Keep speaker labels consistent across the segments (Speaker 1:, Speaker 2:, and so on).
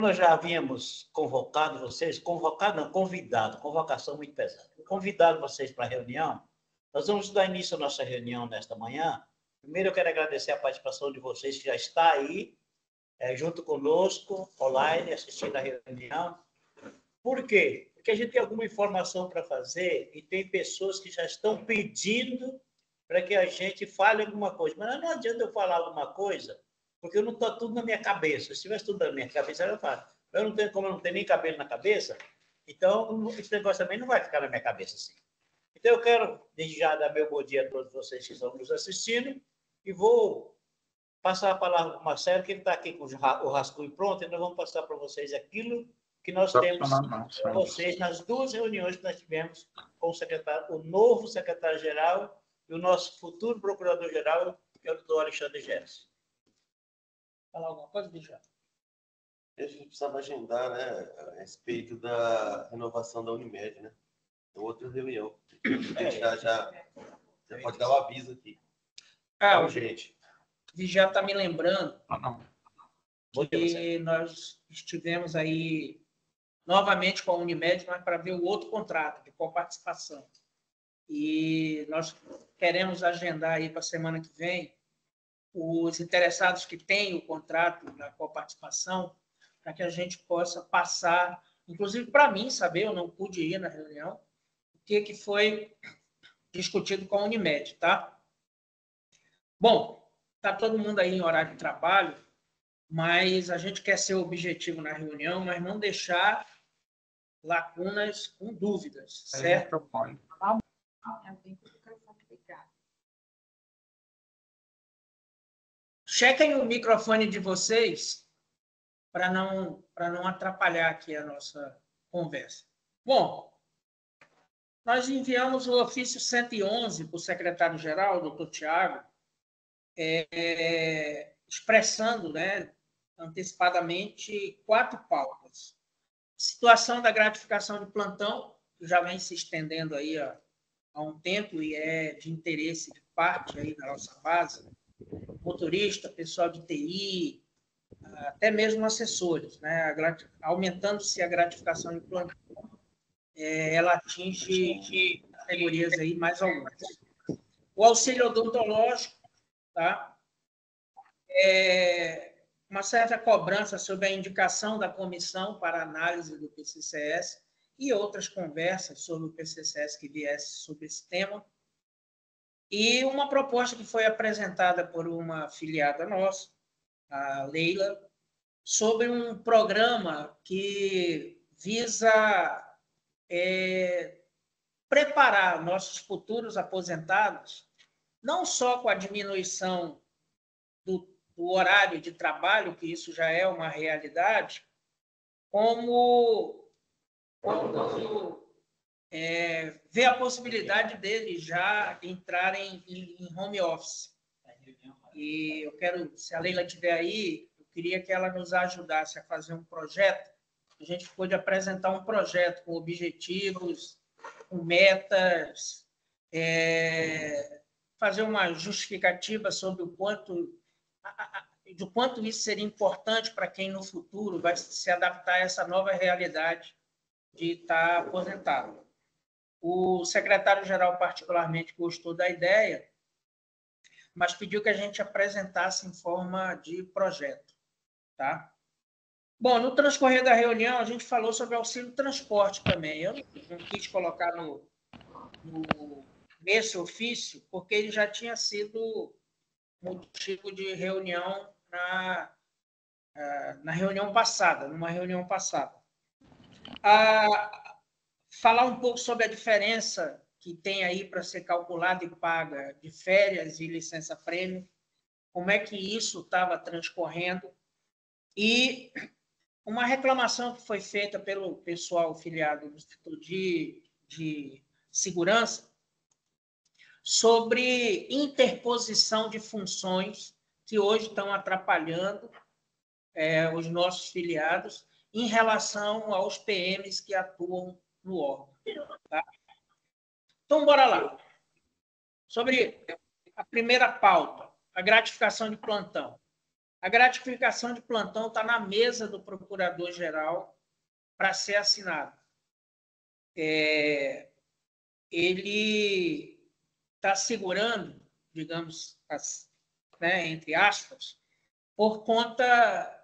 Speaker 1: nós já havíamos convocado vocês, convocado não, convidado, convocação muito pesada, convidado vocês para a reunião, nós vamos dar início à nossa reunião nesta manhã. Primeiro eu quero agradecer a participação de vocês que já está aí, junto conosco, online, assistindo a reunião. Por quê? Porque a gente tem alguma informação para fazer e tem pessoas que já estão pedindo para que a gente fale alguma coisa. Mas não adianta eu falar alguma coisa, porque eu não estou tudo na minha cabeça. Se tivesse tudo na minha cabeça, eu falo. Eu não tenho, como eu não tenho nem cabelo na cabeça, então esse negócio também não vai ficar na minha cabeça assim. Então eu quero, desde já, dar meu bom dia a todos vocês que estão nos assistindo e vou passar a palavra para o Marcelo, que ele está aqui com o rascunho pronto, e nós vamos passar para vocês aquilo que nós temos para vocês nas duas reuniões que nós tivemos com o novo secretário-geral e o nosso futuro procurador-geral, que é o doutor Alexandre Geres. Falar alguma coisa, Bijá?
Speaker 2: A gente precisava agendar, né, a respeito da renovação da Unimed, né? Outra reunião. Já pode dar o aviso aqui.
Speaker 3: Gente. Bijá está me lembrando que nós estivemos aí novamente com a Unimed, mas para ver o outro contrato de coparticipação. E nós queremos agendar aí para a semana que vem os interessados que têm o contrato da coparticipação, para que a gente possa passar, inclusive para mim saber, eu não pude ir na reunião, o que foi discutido com a Unimed, tá? Bom, está todo mundo aí em horário de trabalho, mas a gente quer ser objetivo na reunião, mas não deixar lacunas com dúvidas, certo? Chequem o microfone de vocês para não atrapalhar aqui a nossa conversa. Bom, nós enviamos o ofício 111 para o secretário-geral, doutor Tiago, expressando, né, antecipadamente 4 pautas. Situação da gratificação de plantão, que já vem se estendendo aí há um tempo e é de interesse de parte aí da nossa base, motorista, pessoal de TI, até mesmo assessores, né? Aumentando-se a gratificação de plantão, ela atinge categorias aí mais algumas. O auxílio odontológico, tá? Uma certa cobrança sobre a indicação da comissão para análise do PCCS e outras conversas sobre o PCCS que viesse sobre esse tema. E uma proposta que foi apresentada por uma afiliada nossa, a Leila, sobre um programa que visa preparar nossos futuros aposentados, não só com a diminuição do horário de trabalho, que isso já é uma realidade, como ver a possibilidade deles já entrarem em home office. E eu quero, se a Leila estiver aí, eu queria que ela nos ajudasse a fazer um projeto. A gente pôde apresentar um projeto com objetivos, com metas, fazer uma justificativa sobre do quanto isso seria importante para quem no futuro vai se adaptar a essa nova realidade de estar aposentado. O secretário-geral particularmente gostou da ideia, mas pediu que a gente apresentasse em forma de projeto, tá? Bom, no transcorrer da reunião, a gente falou sobre auxílio transporte também. Eu não quis colocar nesse ofício, porque ele já tinha sido motivo de reunião na reunião passada, numa reunião passada. Falar um pouco sobre a diferença que tem aí para ser calculada e paga de férias e licença-prêmio, como é que isso estava transcorrendo, e uma reclamação que foi feita pelo pessoal filiado do Instituto de Segurança sobre interposição de funções que hoje estão atrapalhando os nossos filiados em relação aos PMs que atuam no órgão. Tá? Então, bora lá. Sobre a primeira pauta, a gratificação de plantão. A gratificação de plantão está na mesa do procurador-geral para ser assinado. Ele está segurando, digamos, né, entre aspas, por conta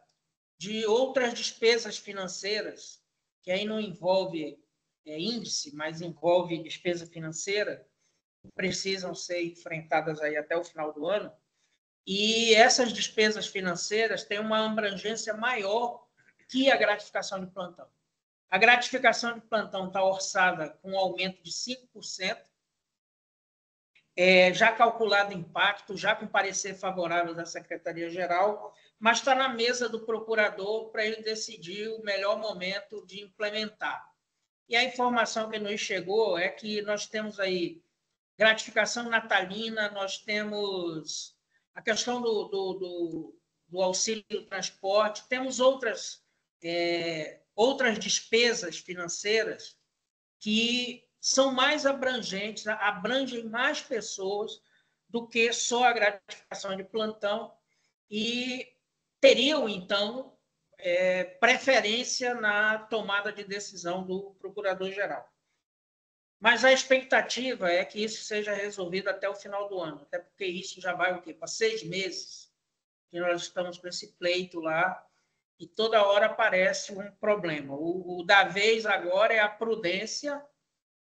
Speaker 3: de outras despesas financeiras, que aí não envolve índice, mas envolve despesa financeira, que precisam ser enfrentadas aí até o final do ano. E essas despesas financeiras têm uma abrangência maior que a gratificação de plantão. A gratificação de plantão está orçada com um aumento de 5%, já calculado o impacto, já com parecer favorável da Secretaria-Geral, mas está na mesa do procurador para ele decidir o melhor momento de implementar. E a informação que nos chegou é que nós temos aí gratificação natalina, nós temos a questão do auxílio do transporte, temos outras despesas financeiras que são mais abrangentes, abrangem mais pessoas do que só a gratificação de plantão e teriam, então, preferência na tomada de decisão do procurador-geral. Mas a expectativa é que isso seja resolvido até o final do ano, até porque isso já vai o quê? Para 6 meses que nós estamos com esse pleito lá e toda hora aparece um problema. O da vez agora é a prudência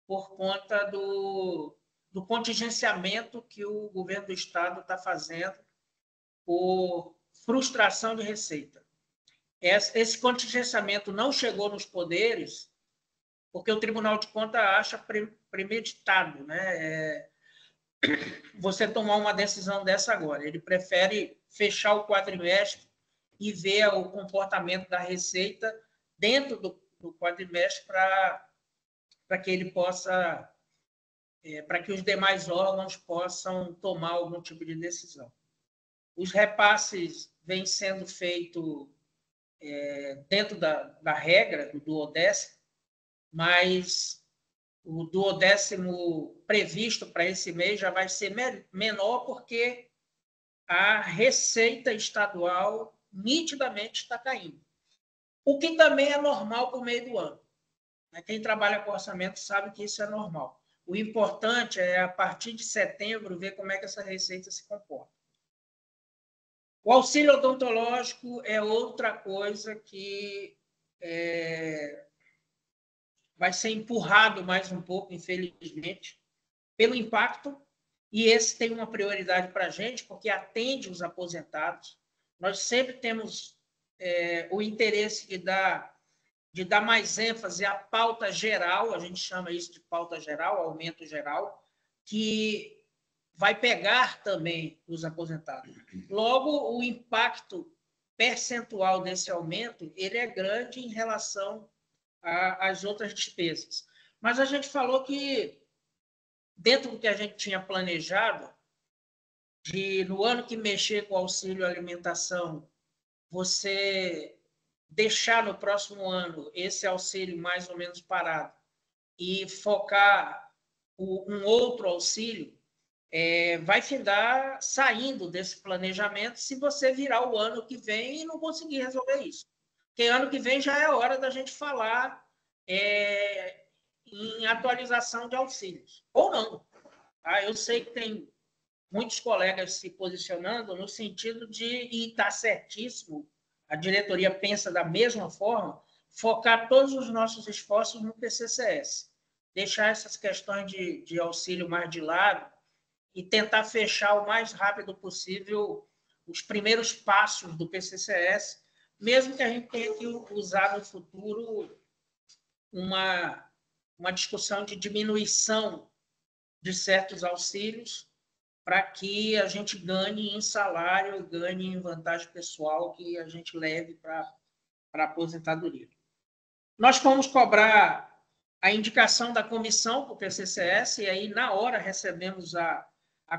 Speaker 3: por conta do contingenciamento que o governo do Estado está fazendo por frustração de receita. Esse contingenciamento não chegou nos poderes porque o Tribunal de Contas acha premeditado, né? Você tomar uma decisão dessa agora. Ele prefere fechar o quadrimestre e ver o comportamento da receita dentro do quadrimestre para que ele possa, para que os demais órgãos possam tomar algum tipo de decisão. Os repasses vêm sendo feitos dentro da regra do duodécimo, mas o duodécimo previsto para esse mês já vai ser menor porque a receita estadual nitidamente está caindo. O que também é normal por meio do ano. Quem trabalha com orçamento sabe que isso é normal. O importante é, a partir de setembro, ver como é que essa receita se comporta. O auxílio odontológico é outra coisa que vai ser empurrado mais um pouco, infelizmente, pelo impacto, e esse tem uma prioridade para a gente, porque atende os aposentados. Nós sempre temos o interesse de dar mais ênfase à pauta geral, a gente chama isso de pauta geral, aumento geral, que vai pegar também os aposentados. Logo, o impacto percentual desse aumento ele é grande em relação às outras despesas. Mas a gente falou que, dentro do que a gente tinha planejado, de no ano que mexer com o auxílio alimentação, você deixar no próximo ano esse auxílio mais ou menos parado e focar um outro auxílio, vai findar saindo desse planejamento se você virar o ano que vem e não conseguir resolver isso. Porque ano que vem já é hora da gente falar em atualização de auxílios. Ou não. Tá? Eu sei que tem muitos colegas se posicionando no sentido de, e está certíssimo, a diretoria pensa da mesma forma, focar todos os nossos esforços no PCCS. Deixar essas questões de auxílio mais de lado e tentar fechar o mais rápido possível os primeiros passos do PCCS, mesmo que a gente tenha que usar no futuro uma discussão de diminuição de certos auxílios para que a gente ganhe em salário, ganhe em vantagem pessoal que a gente leve para a aposentadoria. Nós fomos cobrar a indicação da comissão para o PCCS e aí, na hora, recebemos a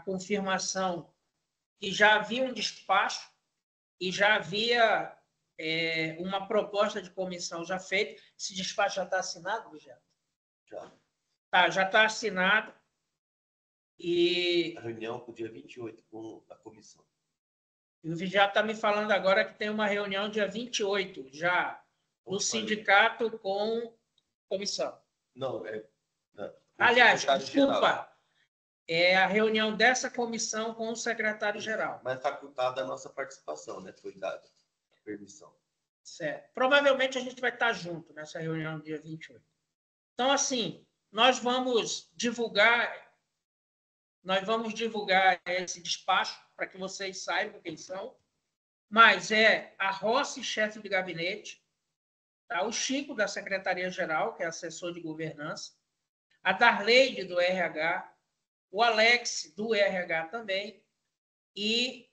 Speaker 3: confirmação que já havia um despacho e já havia uma proposta de comissão já feita. Esse despacho já está assinado, Rogério? Já está assinado. E
Speaker 2: a reunião para o dia 28 com a comissão.
Speaker 3: E o Vigiato está me falando agora que tem uma reunião dia 28, já, do sindicato com comissão.
Speaker 2: Não,
Speaker 3: Aliás, desculpa, é a reunião dessa comissão com o secretário-geral.
Speaker 2: Mas facultada a nossa participação, né? Foi dada a permissão.
Speaker 3: Certo. Provavelmente a gente vai estar junto nessa reunião dia 28. Então, assim, nós vamos divulgar esse despacho para que vocês saibam quem são, mas é a Rossi, chefe de gabinete, tá? O Chico, da Secretaria-Geral, que é assessor de governança, a Darleide, do RH, o Alex, do RH também, e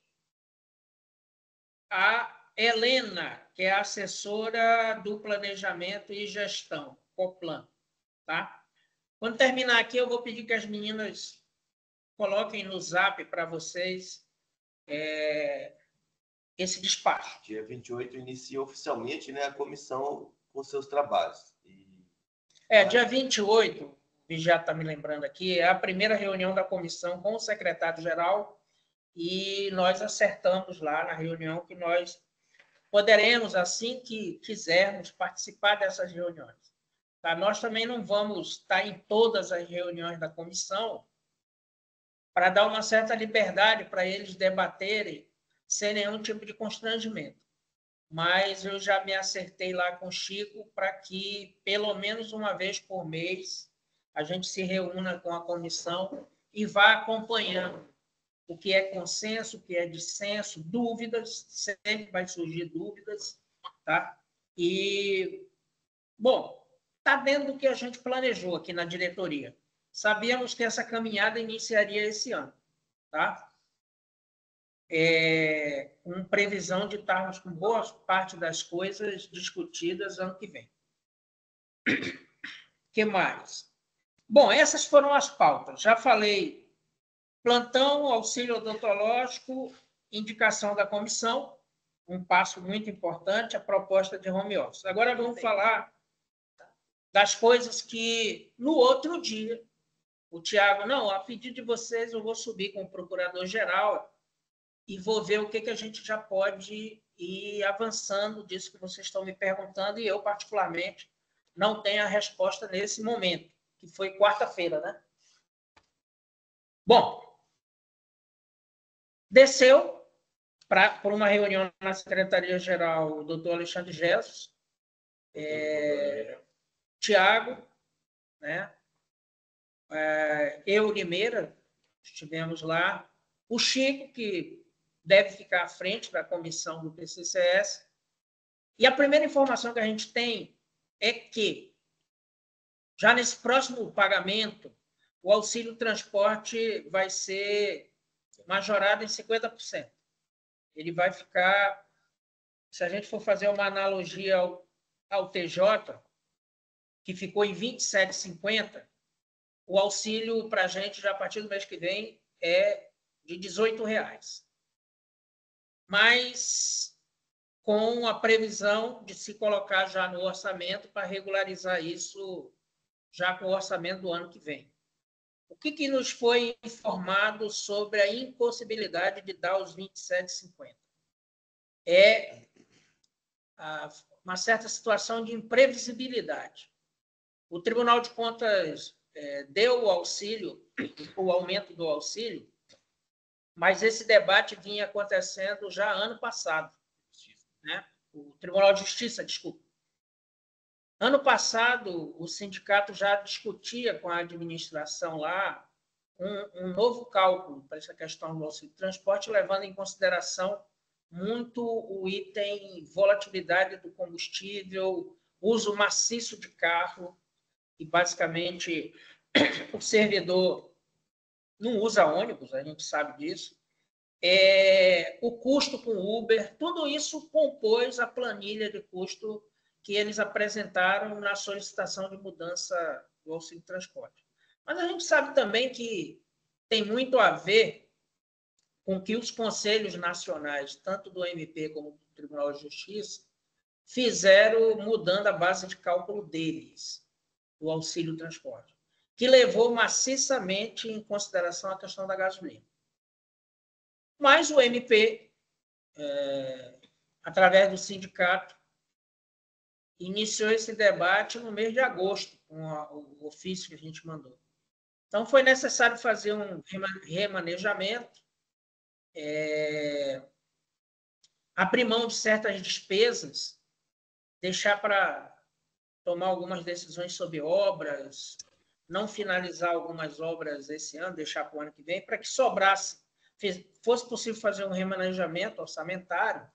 Speaker 3: a Helena, que é assessora do Planejamento e Gestão, Coplan. Tá? Quando terminar aqui, eu vou pedir que as meninas coloquem no zap para vocês esse despacho.
Speaker 2: Dia 28 inicia oficialmente, né, a comissão com seus trabalhos.
Speaker 3: Dia 28, o já está me lembrando aqui, é a primeira reunião da comissão com o secretário-geral e nós acertamos lá na reunião que nós poderemos, assim que quisermos, participar dessas reuniões. Tá? Nós também não vamos estar em todas as reuniões da comissão para dar uma certa liberdade para eles debaterem sem nenhum tipo de constrangimento. Mas eu já me acertei lá com o Chico para que, pelo menos uma vez por mês, a gente se reúna com a comissão e vá acompanhando o que é consenso, o que é dissenso, dúvidas, sempre vai surgir dúvidas, tá? E, bom, está dentro do que a gente planejou aqui na diretoria. Sabíamos que essa caminhada iniciaria esse ano, tá? Com previsão de estarmos com boa parte das coisas discutidas ano que vem. O que mais? Bom, essas foram as pautas. Já falei plantão, auxílio odontológico, indicação da comissão, um passo muito importante, a proposta de home office. Agora vamos falar das coisas que, no outro dia, o Tiago, não, a pedido de vocês, eu vou subir com o procurador-geral e vou ver o que a gente já pode ir avançando disso que vocês estão me perguntando, e eu, particularmente, não tenho a resposta nesse momento, que foi quarta-feira, né? Bom, desceu por uma reunião na Secretaria-Geral o doutor Alexandre Jesus, Tiago, né? Eu, Limeira, estivemos lá, o Chico, que deve ficar à frente da comissão do PCCS, e a primeira informação que a gente tem é que, já nesse próximo pagamento, o auxílio transporte vai ser majorado em 50%. Ele vai ficar, se a gente for fazer uma analogia ao TJ, que ficou em R$ 27,50, o auxílio para a gente, já a partir do mês que vem, é de R$ 18,00. Mas com a previsão de se colocar já no orçamento para regularizar isso já com o orçamento do ano que vem. O que nos foi informado sobre a impossibilidade de dar os R$ 27,50? É uma certa situação de imprevisibilidade. O Tribunal de Contas deu o auxílio, o aumento do auxílio, mas esse debate vinha acontecendo já ano passado, né? O Tribunal de Justiça, desculpa. Ano passado, o sindicato já discutia com a administração lá um novo cálculo para essa questão do auxílio de transporte, levando em consideração muito o item volatilidade do combustível, uso maciço de carro, e basicamente o servidor não usa ônibus, a gente sabe disso, o custo com Uber, tudo isso compôs a planilha de custo que eles apresentaram na solicitação de mudança do auxílio de transporte. Mas a gente sabe também que tem muito a ver com que os conselhos nacionais, tanto do MP como do Tribunal de Justiça, fizeram mudando a base de cálculo deles, do auxílio transporte, que levou maciçamente em consideração a questão da gasolina. Mas o MP através do sindicato, iniciou esse debate no mês de agosto, com o ofício que a gente mandou. Então, foi necessário fazer um remanejamento, abrir mão de certas despesas, deixar para tomar algumas decisões sobre obras, não finalizar algumas obras esse ano, deixar para o ano que vem, para que sobrasse, fosse possível fazer um remanejamento orçamentário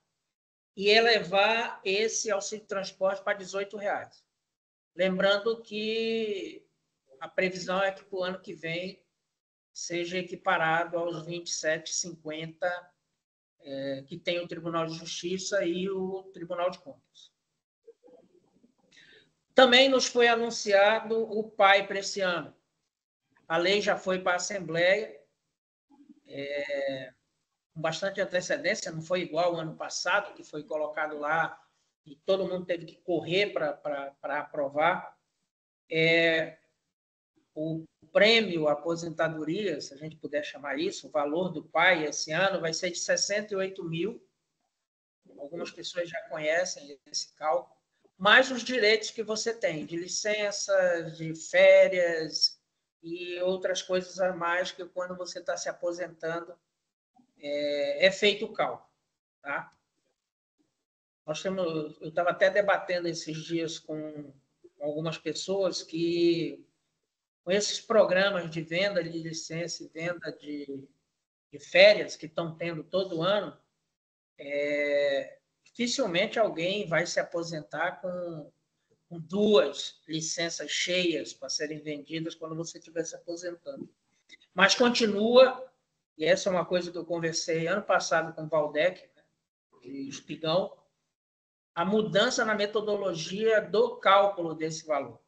Speaker 3: e elevar esse auxílio de transporte para R$18. Lembrando que a previsão é que para o ano que vem seja equiparado aos 27,50 que tem o Tribunal de Justiça e o Tribunal de Contas. Também nos foi anunciado o PAI para esse ano. A lei já foi para a Assembleia, com bastante antecedência, não foi igual ao ano passado, que foi colocado lá e todo mundo teve que correr para aprovar. O prêmio aposentadoria, se a gente puder chamar isso, o valor do PAI esse ano vai ser de 68 mil. Algumas pessoas já conhecem esse cálculo. Mais os direitos que você tem, de licenças, de férias e outras coisas a mais que quando você está se aposentando é feito o cálculo. Tá? Eu estava até debatendo esses dias com algumas pessoas que, com esses programas de venda de licença e venda de férias que estão tendo todo ano, dificilmente alguém vai se aposentar com 2 licenças cheias para serem vendidas quando você estiver se aposentando. Mas continua, e essa é uma coisa que eu conversei ano passado com o Valdec, né, de Espigão, a mudança na metodologia do cálculo desse valor.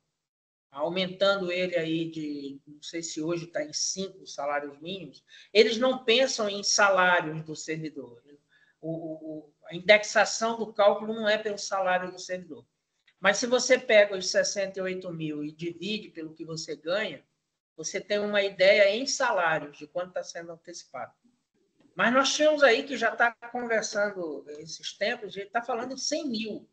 Speaker 3: Aumentando ele aí de, não sei se hoje está em 5 salários mínimos, eles não pensam em salários do servidor. A indexação do cálculo não é pelo salário do servidor. Mas se você pega os 68 mil e divide pelo que você ganha, você tem uma ideia em salários de quanto está sendo antecipado. Mas nós tínhamos aí que já está conversando esses tempos, a gente está falando de 100 mil,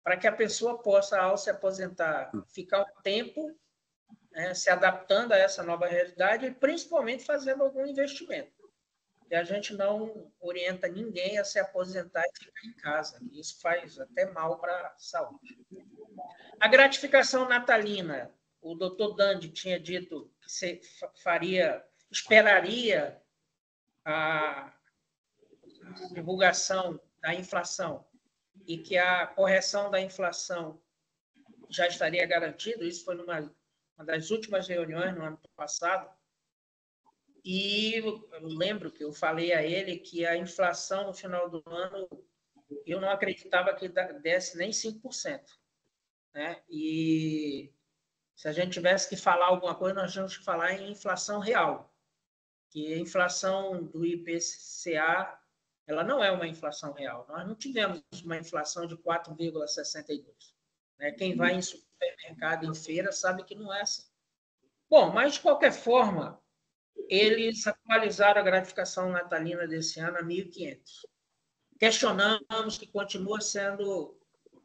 Speaker 3: para que a pessoa possa, ao se aposentar, ficar um tempo, né, se adaptando a essa nova realidade e principalmente fazendo algum investimento. E a gente não orienta ninguém a se aposentar e ficar em casa. Isso faz até mal para a saúde. A gratificação natalina, o doutor Dandi tinha dito que você esperaria a divulgação da inflação e que a correção da inflação já estaria garantida. Isso foi uma das últimas reuniões no ano passado. E eu lembro que eu falei a ele que a inflação no final do ano, eu não acreditava que desse nem 5%. Né? E se a gente tivesse que falar alguma coisa, nós tínhamos que falar em inflação real, que a inflação do IPCA ela não é uma inflação real. Nós não tivemos uma inflação de 4,62%. Né? Quem vai em supermercado, em feira, sabe que não é assim. Bom, mas, de qualquer forma, eles atualizaram a gratificação natalina desse ano a 1.500. Questionamos que continua sendo,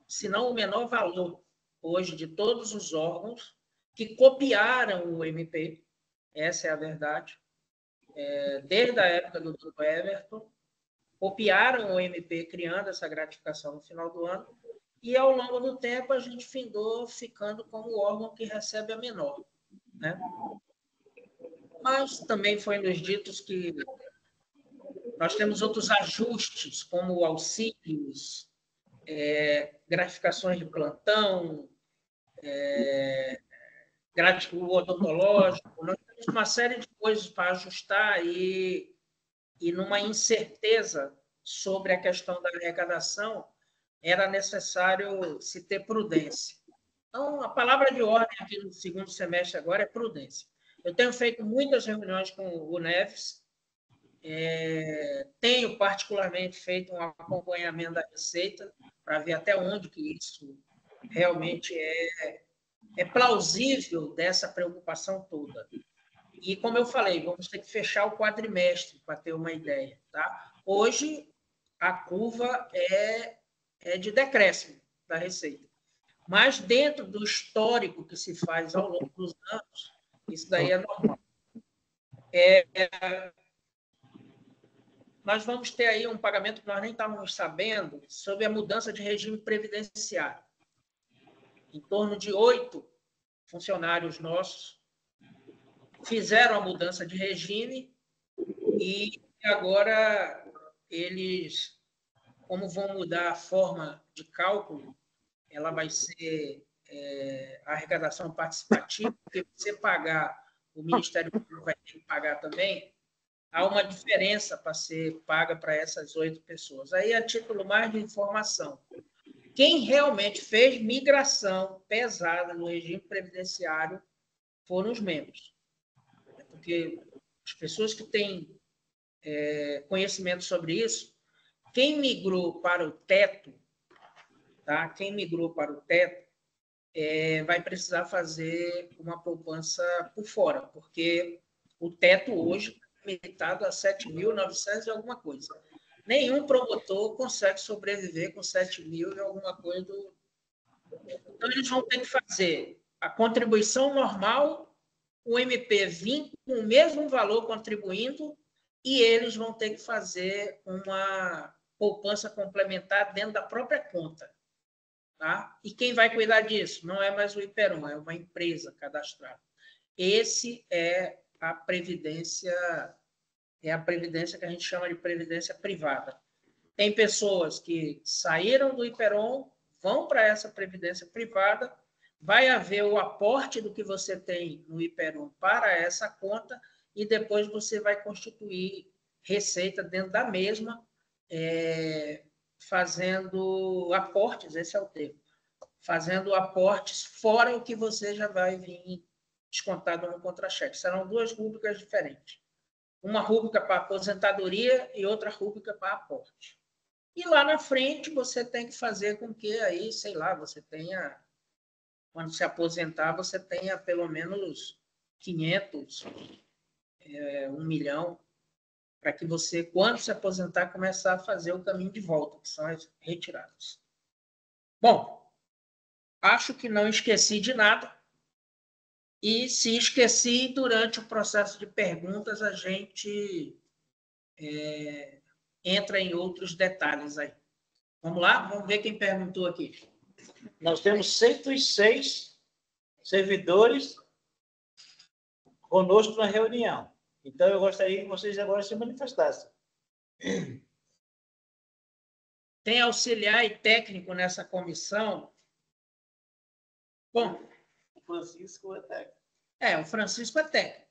Speaker 3: se não o menor valor, hoje, de todos os órgãos que copiaram o MP, essa é a verdade, desde a época do Dr. Everton, copiaram o MP criando essa gratificação no final do ano, e ao longo do tempo a gente findou ficando como o órgão que recebe a menor. Né? Mas também foi nos ditos que nós temos outros ajustes, como auxílios, gratificações de plantão, o odontológico, nós temos uma série de coisas para ajustar e numa incerteza sobre a questão da arrecadação, era necessário se ter prudência. Então, a palavra de ordem aqui no segundo semestre agora é prudência. Eu tenho feito muitas reuniões com o Neves, tenho particularmente feito um acompanhamento da receita para ver até onde que isso realmente é plausível dessa preocupação toda. E, como eu falei, vamos ter que fechar o quadrimestre para ter uma ideia. Tá? Hoje, a curva é de decréscimo da receita. Mas dentro do histórico que se faz ao longo dos anos, isso daí é normal. Nós vamos ter aí um pagamento que nós nem estávamos sabendo sobre a mudança de regime previdenciário. Em torno de 8 funcionários nossos fizeram a mudança de regime e agora eles, como vão mudar a forma de cálculo, ela vai ser a arrecadação participativa, porque você pagar, o Ministério Público vai ter que pagar também, há uma diferença para ser paga para essas 8 pessoas. Aí, a título mais de informação, quem realmente fez migração pesada no regime previdenciário foram os membros. Porque as pessoas que têm conhecimento sobre isso, quem migrou para o teto, tá? Quem migrou para o teto vai precisar fazer uma poupança por fora, porque o teto hoje é limitado a 7.900 e alguma coisa. Nenhum promotor consegue sobreviver com 7.000 e alguma coisa. Então, eles vão ter que fazer a contribuição normal, o MP vir com o mesmo valor contribuindo, e eles vão ter que fazer uma poupança complementar dentro da própria conta. Tá? E quem vai cuidar disso? Não é mais o Hyperon, é uma empresa cadastrada. Esse é a previdência que a gente chama de previdência privada. Tem pessoas que saíram do Hyperon, vão para essa previdência privada, vai haver o aporte do que você tem no Hyperon para essa conta e depois você vai constituir receita dentro da mesma, fazendo aportes, esse é o termo, fazendo aportes fora o que você já vai vir descontado no contra-cheque. Serão 2 rúbricas diferentes. Uma rúbrica para aposentadoria e outra rúbrica para aporte. E lá na frente você tem que fazer com que aí, sei lá, você tenha, quando se aposentar, você tenha pelo menos 500, 1 milhão, para que você, quando se aposentar, começar a fazer o caminho de volta, que são as retiradas. Bom, acho que não esqueci de nada. E se esqueci, durante o processo de perguntas, a gente entra em outros detalhes aí. Vamos lá? Vamos ver quem perguntou aqui.
Speaker 1: Nós temos 106 servidores conosco na reunião. Então, eu gostaria que vocês agora se manifestassem.
Speaker 3: Tem auxiliar e técnico nessa comissão? Bom,
Speaker 2: o Francisco é técnico.
Speaker 3: O Francisco é técnico.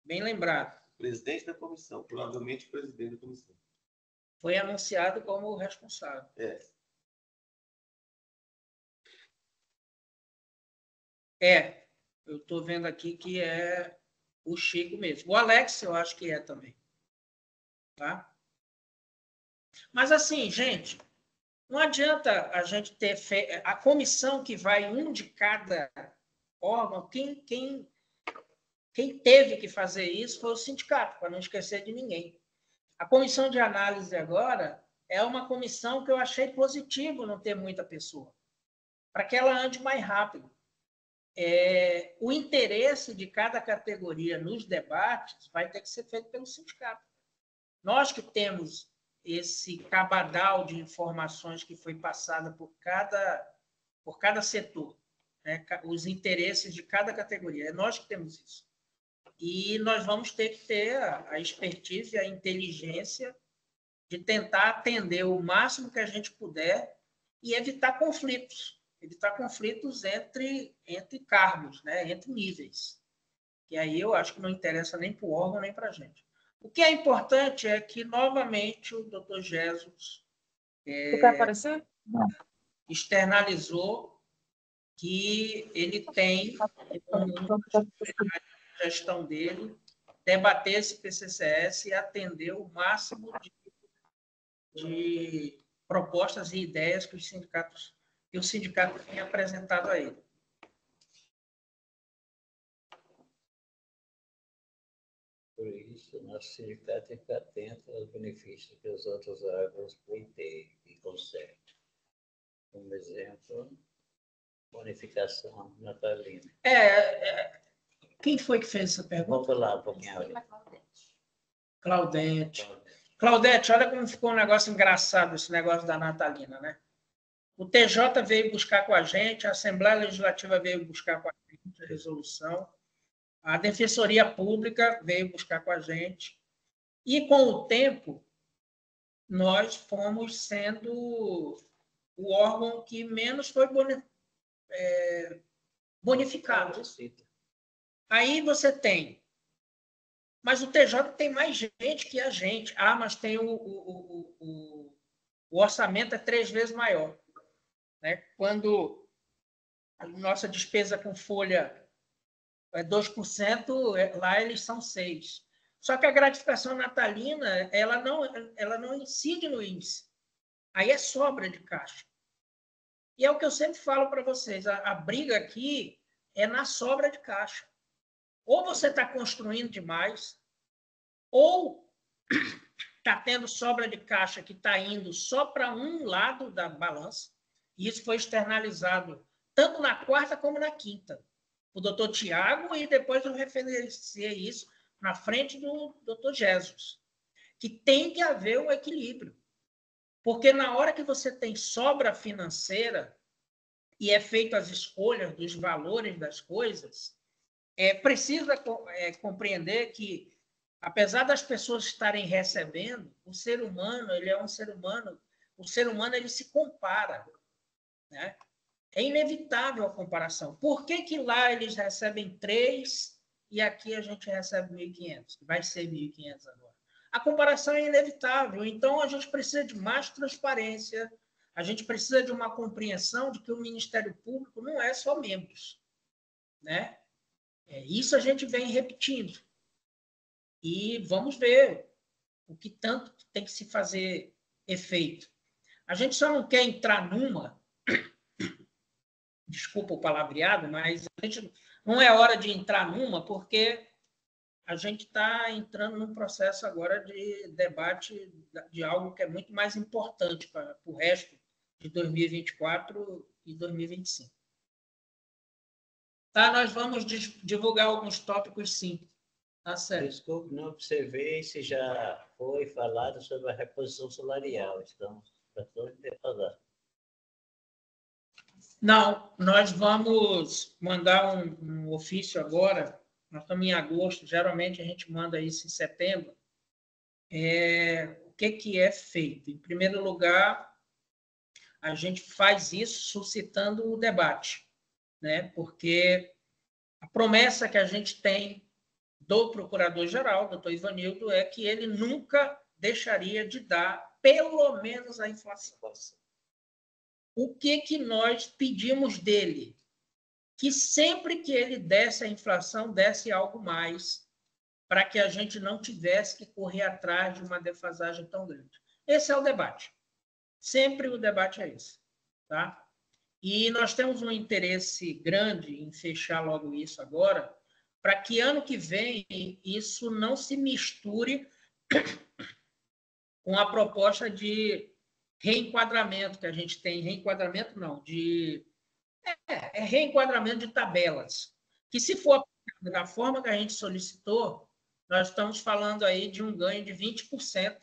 Speaker 3: Bem lembrado.
Speaker 2: Presidente da comissão, provavelmente presidente da comissão.
Speaker 3: Foi anunciado como o responsável. Eu estou vendo aqui que é o Chico mesmo. O Alex, eu acho que é também. Tá? Mas assim, gente, não adianta a gente ter a comissão que vai um de cada órgão. Quem teve que fazer isso foi o sindicato, para não esquecer de ninguém. A comissão de análise agora é uma comissão que eu achei positivo não ter muita pessoa, para que ela ande mais rápido. O interesse de cada categoria nos debates vai ter que ser feito pelo sindicato. Nós que temos esse cabadal de informações que foi passada por cada setor, né? Os interesses de cada categoria, é nós que temos isso. E nós vamos ter que ter a expertise e a inteligência de tentar atender o máximo que a gente puder e evitar conflitos entre cargos, né? Entre níveis. E aí eu acho que não interessa nem para o órgão, nem para a gente. O que é importante é que, novamente, o Dr. Jesus externalizou que ele tem a gestão dele debater esse PCCS e atender o máximo de propostas e ideias que o sindicato tem apresentado a ele.
Speaker 1: Por isso, nosso sindicato tem que ficar atento aos benefícios que os outros órgãos podem ter e conseguem. Como exemplo, bonificação natalina.
Speaker 3: Quem foi que fez essa pergunta?
Speaker 1: Volta lá um pouquinho.
Speaker 3: Claudete. Claudete, olha como ficou um negócio engraçado esse negócio da natalina, né? O TJ veio buscar com a gente, a Assembleia Legislativa veio buscar com a gente a resolução, a Defensoria Pública veio buscar com a gente, e com o tempo nós fomos sendo o órgão que menos foi bonificado. Aí você tem, mas o TJ tem mais gente que a gente. Ah, mas tem o orçamento é 3 vezes maior. Né? Quando a nossa despesa com folha é 2%, lá eles são 6%. Só que a gratificação natalina ela não incide no índice. Aí é sobra de caixa. E é o que eu sempre falo para vocês, a briga aqui é na sobra de caixa. Ou você está construindo demais, ou está tendo sobra de caixa que está indo só para um lado da balança, e isso foi externalizado tanto na quarta como na quinta. O doutor Tiago, e depois eu referenciei isso na frente do doutor Jesus, que tem que haver um equilíbrio. Porque na hora que você tem sobra financeira e é feito as escolhas dos valores das coisas, precisa compreender que, apesar das pessoas estarem recebendo, o ser humano, ele é um ser humano, o ser humano ele se compara, né? É inevitável a comparação. Por que lá eles recebem 3 e aqui a gente recebe 1.500? Vai ser 1.500 agora. A comparação é inevitável. Então, a gente precisa de mais transparência, a gente precisa de uma compreensão de que o Ministério Público não é só membros. Né? Isso a gente vem repetindo. E vamos ver o que tanto tem que se fazer efeito. A gente só não quer entrar numa... Desculpa o palavreado, mas a gente não é hora de entrar numa, porque a gente está entrando num processo agora de debate de algo que é muito mais importante para o resto de 2024 e 2025. Tá, nós vamos divulgar alguns tópicos, sim. Tá certo.
Speaker 1: Desculpe, não observei se já foi falado sobre a reposição salarial. Estamos tratando de falar.
Speaker 3: Não, nós vamos mandar um ofício agora. Nós estamos em agosto, geralmente a gente manda isso em setembro. O que é feito? Em primeiro lugar, a gente faz isso suscitando o debate, né? Porque a promessa que a gente tem do Procurador-Geral, doutor Ivanildo, é que ele nunca deixaria de dar pelo menos a inflação. O que nós pedimos dele? Que sempre que ele desse a inflação, desse algo mais, para que a gente não tivesse que correr atrás de uma defasagem tão grande. Esse é o debate. Sempre o debate é esse. Tá? E nós temos um interesse grande em fechar logo isso agora, para que ano que vem isso não se misture com a proposta de reenquadramento que a gente tem. Reenquadramento não, reenquadramento de tabelas. Que se for da forma que a gente solicitou, nós estamos falando aí de um ganho de 20%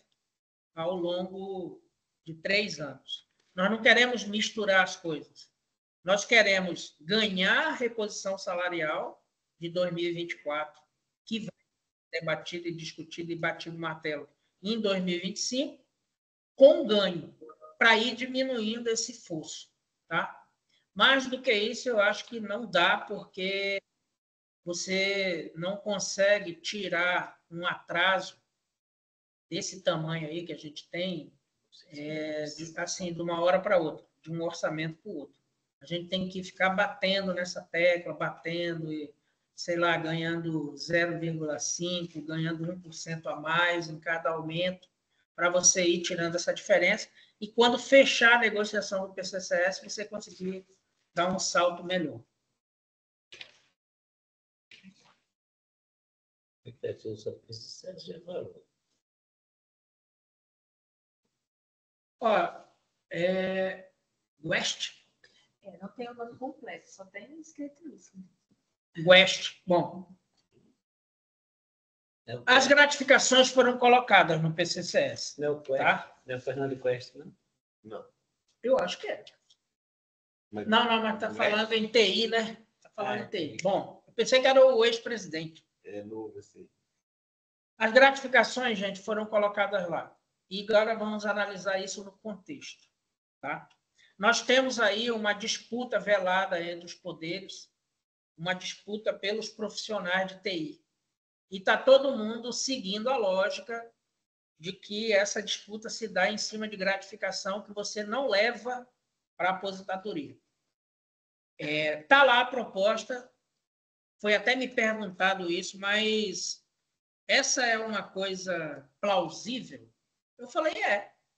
Speaker 3: ao longo de 3 anos. Nós não queremos misturar as coisas. Nós queremos ganhar a reposição salarial de 2024, que vai ser debatida e discutida e batido o martelo em 2025, com ganho, para ir diminuindo esse fosso. Tá? Mais do que isso, eu acho que não dá, porque você não consegue tirar um atraso desse tamanho aí que a gente tem, assim, de uma hora para outra, de um orçamento para o outro. A gente tem que ficar batendo nessa tecla, batendo, e, sei lá, ganhando 0,5%, ganhando 1% a mais em cada aumento, para você ir tirando essa diferença. E quando fechar a negociação do PCCS, você conseguir dar um salto melhor.
Speaker 1: Expectativa sobre PCCS já falou.
Speaker 3: Ó, West.
Speaker 4: Não tem o nome completo, só tem escrito isso.
Speaker 3: West. Bom, as gratificações foram colocadas no PCCS.
Speaker 1: Meu Quest,
Speaker 3: tá?
Speaker 1: Meu Fernando Quest, não?
Speaker 2: Não.
Speaker 3: Eu acho que é.
Speaker 2: Mas,
Speaker 3: Não, mas está falando em TI, né? Está falando em TI. Bom, eu pensei que era o ex-presidente.
Speaker 2: É novo, assim.
Speaker 3: As gratificações, gente, foram colocadas lá. E agora vamos analisar isso no contexto. Tá? Nós temos aí uma disputa velada entre os poderes, uma disputa pelos profissionais de TI. E está todo mundo seguindo a lógica de que essa disputa se dá em cima de gratificação que você não leva para a aposentadoria. Está lá a proposta, foi até me perguntado isso, mas essa é uma coisa plausível? Eu falei,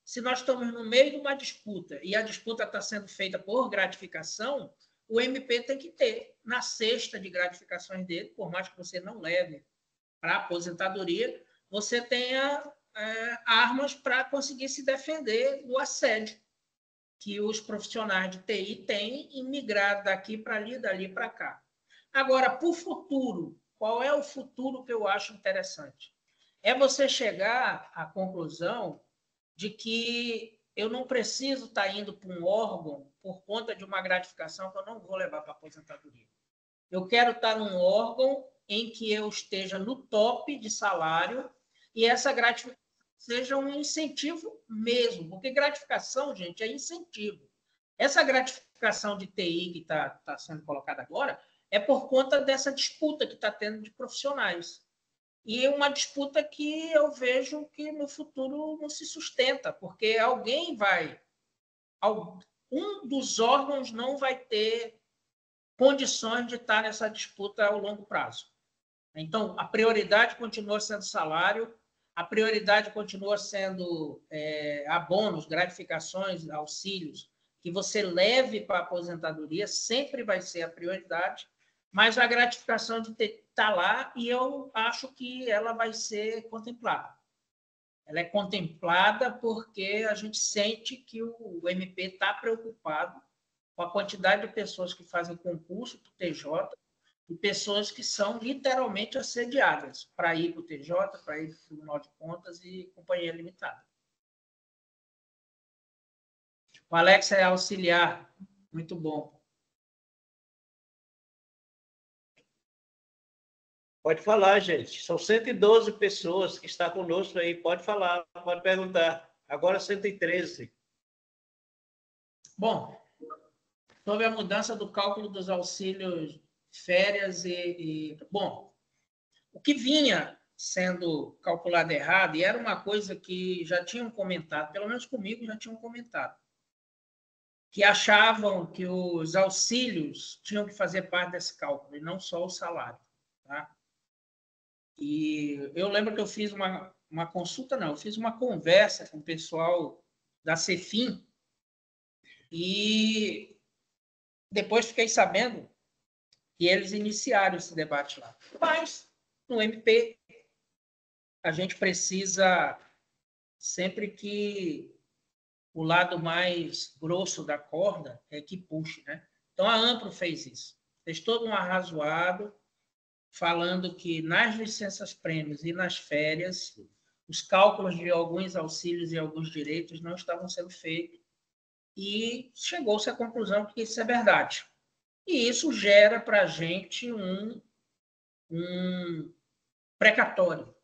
Speaker 3: se nós estamos no meio de uma disputa e a disputa está sendo feita por gratificação, o MP tem que ter na cesta de gratificações dele, por mais que você não leve para a aposentadoria, você tenha armas para conseguir se defender do assédio que os profissionais de TI têm em migrar daqui para ali, dali para cá. Agora, para o futuro, qual é o futuro que eu acho interessante? É você chegar à conclusão de que eu não preciso estar indo para um órgão por conta de uma gratificação que eu não vou levar para a aposentadoria. Eu quero estar num órgão em que eu esteja no top de salário e essa gratificação seja um incentivo mesmo, porque gratificação, gente, é incentivo. Essa gratificação de TI que está sendo colocada agora é por conta dessa disputa que está tendo de profissionais. E uma disputa que eu vejo que no futuro não se sustenta, porque um dos órgãos não vai ter condições de estar nessa disputa ao longo prazo. Então, a prioridade continua sendo salário, a prioridade continua sendo abonos, gratificações, auxílios, que você leve para a aposentadoria, sempre vai ser a prioridade, mas a gratificação de estar lá e eu acho que ela vai ser contemplada. Ela é contemplada porque a gente sente que o MP está preocupado com a quantidade de pessoas que fazem concurso para o TJ e pessoas que são literalmente assediadas para ir para o TJ, para ir para o Tribunal de Contas e Companhia Limitada. O Alex é auxiliar. Muito bom.
Speaker 1: Pode falar, gente. São 112 pessoas que estão conosco aí. Pode falar, pode perguntar. Agora 113.
Speaker 3: Bom, sobre a mudança do cálculo dos auxílios férias bom, o que vinha sendo calculado errado, e era uma coisa que já tinham comentado, pelo menos comigo já tinham comentado, que achavam que os auxílios tinham que fazer parte desse cálculo, e não só o salário. Tá? E eu lembro que eu fiz uma consulta, não, eu fiz uma conversa com o pessoal da Cefim, e depois fiquei sabendo que eles iniciaram esse debate lá. Mas, no MP, a gente precisa, sempre que o lado mais grosso da corda é que puxe, né? Então, a Ampro fez isso. Fez todo um arrazoado, falando que nas licenças-prêmios e nas férias, os cálculos de alguns auxílios e alguns direitos não estavam sendo feitos. E chegou-se à conclusão que isso é verdade. E isso gera para a gente um precatório,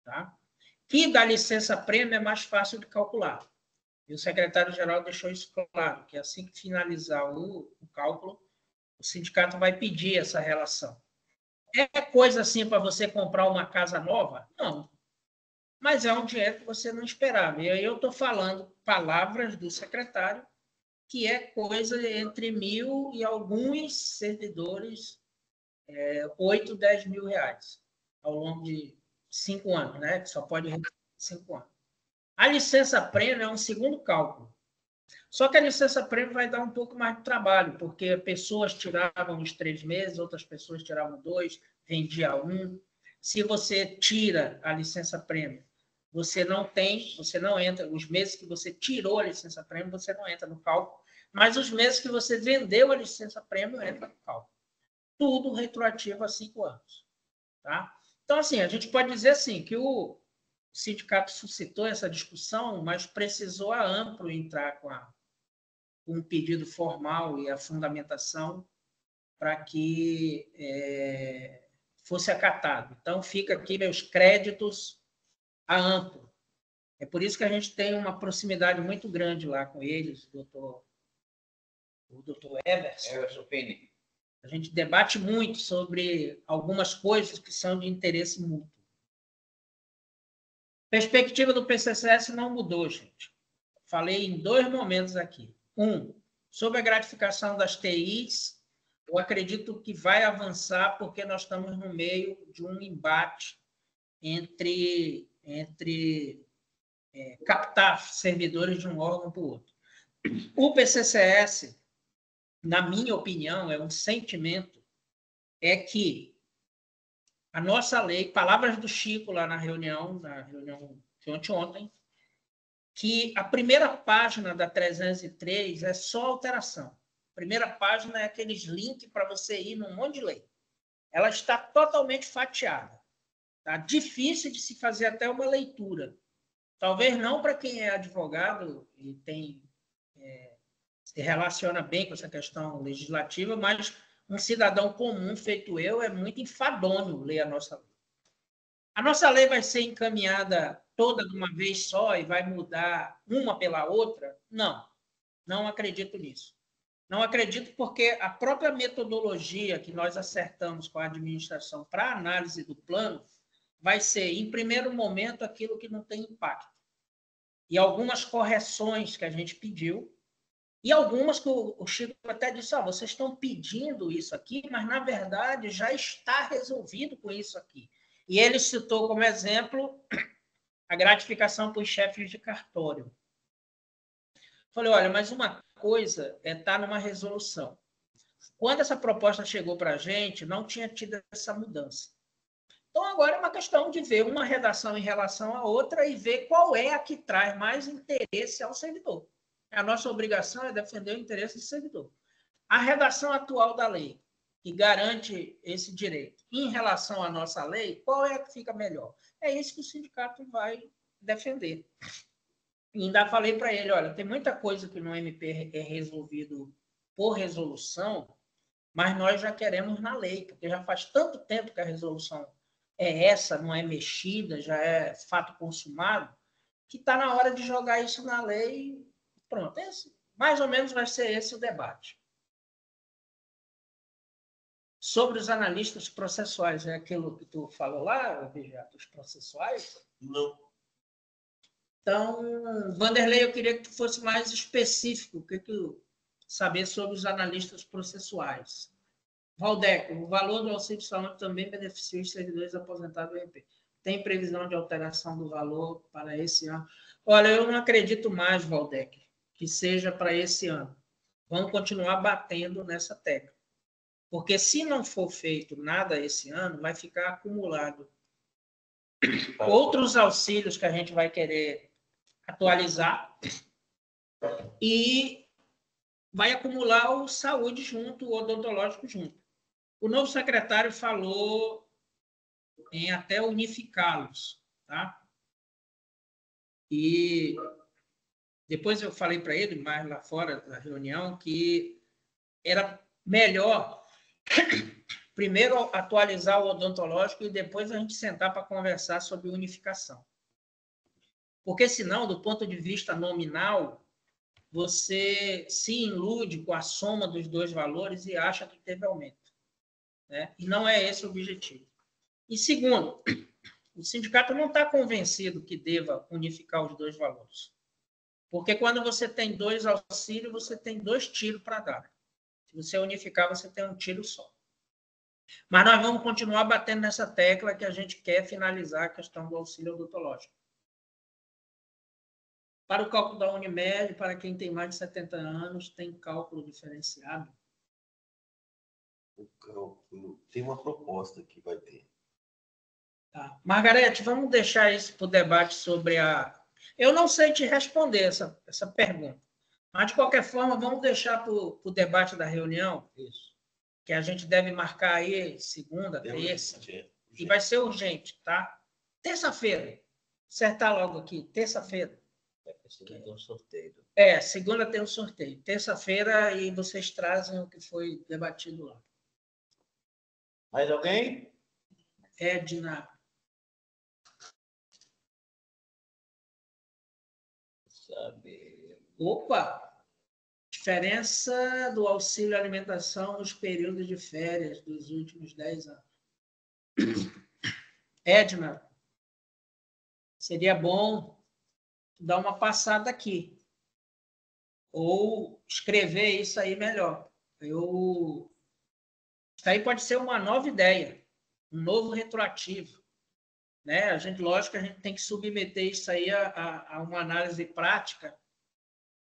Speaker 3: tá? Que da licença-prêmio é mais fácil de calcular. E o secretário-geral deixou isso claro, que assim que finalizar o cálculo, o sindicato vai pedir essa relação. É coisa assim para você comprar uma casa nova? Não. Mas é um dinheiro que você não esperava. E aí eu estou falando palavras do secretário, que é coisa entre 1.000 e alguns servidores, 8, 10 mil reais, ao longo de 5 anos, né? Que só pode receber 5 anos. A licença-prêmio é um segundo cálculo. Só que a licença-prêmio vai dar um pouco mais de trabalho, porque pessoas tiravam uns 3 meses, outras pessoas tiravam 2, vendia 1. Se você tira a licença-prêmio, você não entra, os meses que você tirou a licença-prêmio, você não entra no cálculo, mas os meses que você vendeu a licença-prêmio, entra no cálculo. Tudo retroativo a 5 anos. Tá? Então, assim, a gente pode dizer assim, que o sindicato suscitou essa discussão, mas precisou a Ampro entrar com um pedido formal e a fundamentação para que fosse acatado. Então, fica aqui meus créditos a Ampro. É por isso que a gente tem uma proximidade muito grande lá com eles, o doutor Everson Pini. A gente debate muito sobre algumas coisas que são de interesse mútuo. A perspectiva do PCCS não mudou, gente. Falei em 2 momentos aqui. Sobre a gratificação das TIs, eu acredito que vai avançar porque nós estamos no meio de um embate entre captar servidores de um órgão para o outro. O PCCS, na minha opinião, é um sentimento, é que a nossa lei, palavras do Chico lá na reunião de ontem, que a primeira página da 303 é só alteração. A primeira página é aqueles links para você ir num monte de lei. Ela está totalmente fatiada. Tá difícil de se fazer até uma leitura. Talvez não para quem é advogado e se relaciona bem com essa questão legislativa, mas um cidadão comum, feito eu, é muito enfadonho ler a nossa lei. A nossa lei vai ser encaminhada toda de uma vez só e vai mudar uma pela outra? Não, não acredito nisso. Não acredito porque a própria metodologia que nós acertamos com a administração para a análise do plano vai ser, em primeiro momento, aquilo que não tem impacto. E algumas correções que a gente pediu, e algumas que o Chico até disse, vocês estão pedindo isso aqui, mas, na verdade, já está resolvido com isso aqui. E ele citou como exemplo a gratificação para os chefes de cartório. Falei, olha, mas uma coisa é estar numa resolução. Quando essa proposta chegou para a gente, não tinha tido essa mudança. Então, agora é uma questão de ver uma redação em relação à outra e ver qual é a que traz mais interesse ao servidor. A nossa obrigação é defender o interesse do servidor. A redação atual da lei, que garante esse direito, em relação à nossa lei, qual é a que fica melhor? É isso que o sindicato vai defender. E ainda falei para ele, olha, tem muita coisa que no MP é resolvido por resolução, mas nós já queremos na lei, porque já faz tanto tempo que a resolução é essa, não é mexida, já é fato consumado, que está na hora de jogar isso na lei e pronto. Mais ou menos vai ser esse o debate. Sobre os analistas processuais, é aquilo que tu falou lá, Bejato, os processuais?
Speaker 2: Não.
Speaker 3: Então, Vanderlei, eu queria que tu fosse mais específico, saber sobre os analistas processuais. Valdeco, o valor do auxílio saúde também beneficia os servidores aposentados do MP. Tem previsão de alteração do valor para esse ano? Olha, eu não acredito mais, Valdeco, que seja para esse ano. Vamos continuar batendo nessa tecla. Porque se não for feito nada esse ano, vai ficar acumulado outros auxílios que a gente vai querer atualizar e vai acumular o saúde junto, o odontológico junto. O novo secretário falou em até unificá-los, tá? E depois eu falei para ele, mais lá fora da reunião, que era melhor primeiro atualizar o odontológico e depois a gente sentar para conversar sobre unificação. Porque senão, do ponto de vista nominal, você se ilude com a soma dos dois valores e acha que teve aumento. Né? E não é esse o objetivo. E segundo, o sindicato não está convencido que deva unificar os dois valores. Porque quando você tem 2 auxílios, você tem 2 tiros para dar. Se você unificar, você tem um tiro só. Mas nós vamos continuar batendo nessa tecla que a gente quer finalizar a questão do auxílio odontológico. Para o cálculo da Unimed, para quem tem mais de 70 anos, tem cálculo diferenciado?
Speaker 2: O cálculo tem uma proposta que vai ter.
Speaker 3: Tá. Margarete, vamos deixar isso para o debate sobre a... Eu não sei te responder essa pergunta, mas, de qualquer forma, vamos deixar para o debate da reunião,
Speaker 1: Isso.
Speaker 3: que a gente deve marcar aí segunda, terça, e vai ser urgente, tá? Terça-feira, acertar logo aqui, terça-feira.
Speaker 1: Segunda tem um sorteio.
Speaker 3: Segunda tem um sorteio. Terça-feira e vocês trazem o que foi debatido lá.
Speaker 1: Mais alguém?
Speaker 3: Edna.
Speaker 1: Sabe.
Speaker 3: Opa! Diferença do auxílio alimentação nos períodos de férias dos últimos 10 anos. Edna, seria bom dar uma passada aqui. Ou escrever isso aí melhor. Isso aí pode ser uma nova ideia, um novo retroativo. Né? Lógico que a gente tem que submeter isso aí a uma análise prática,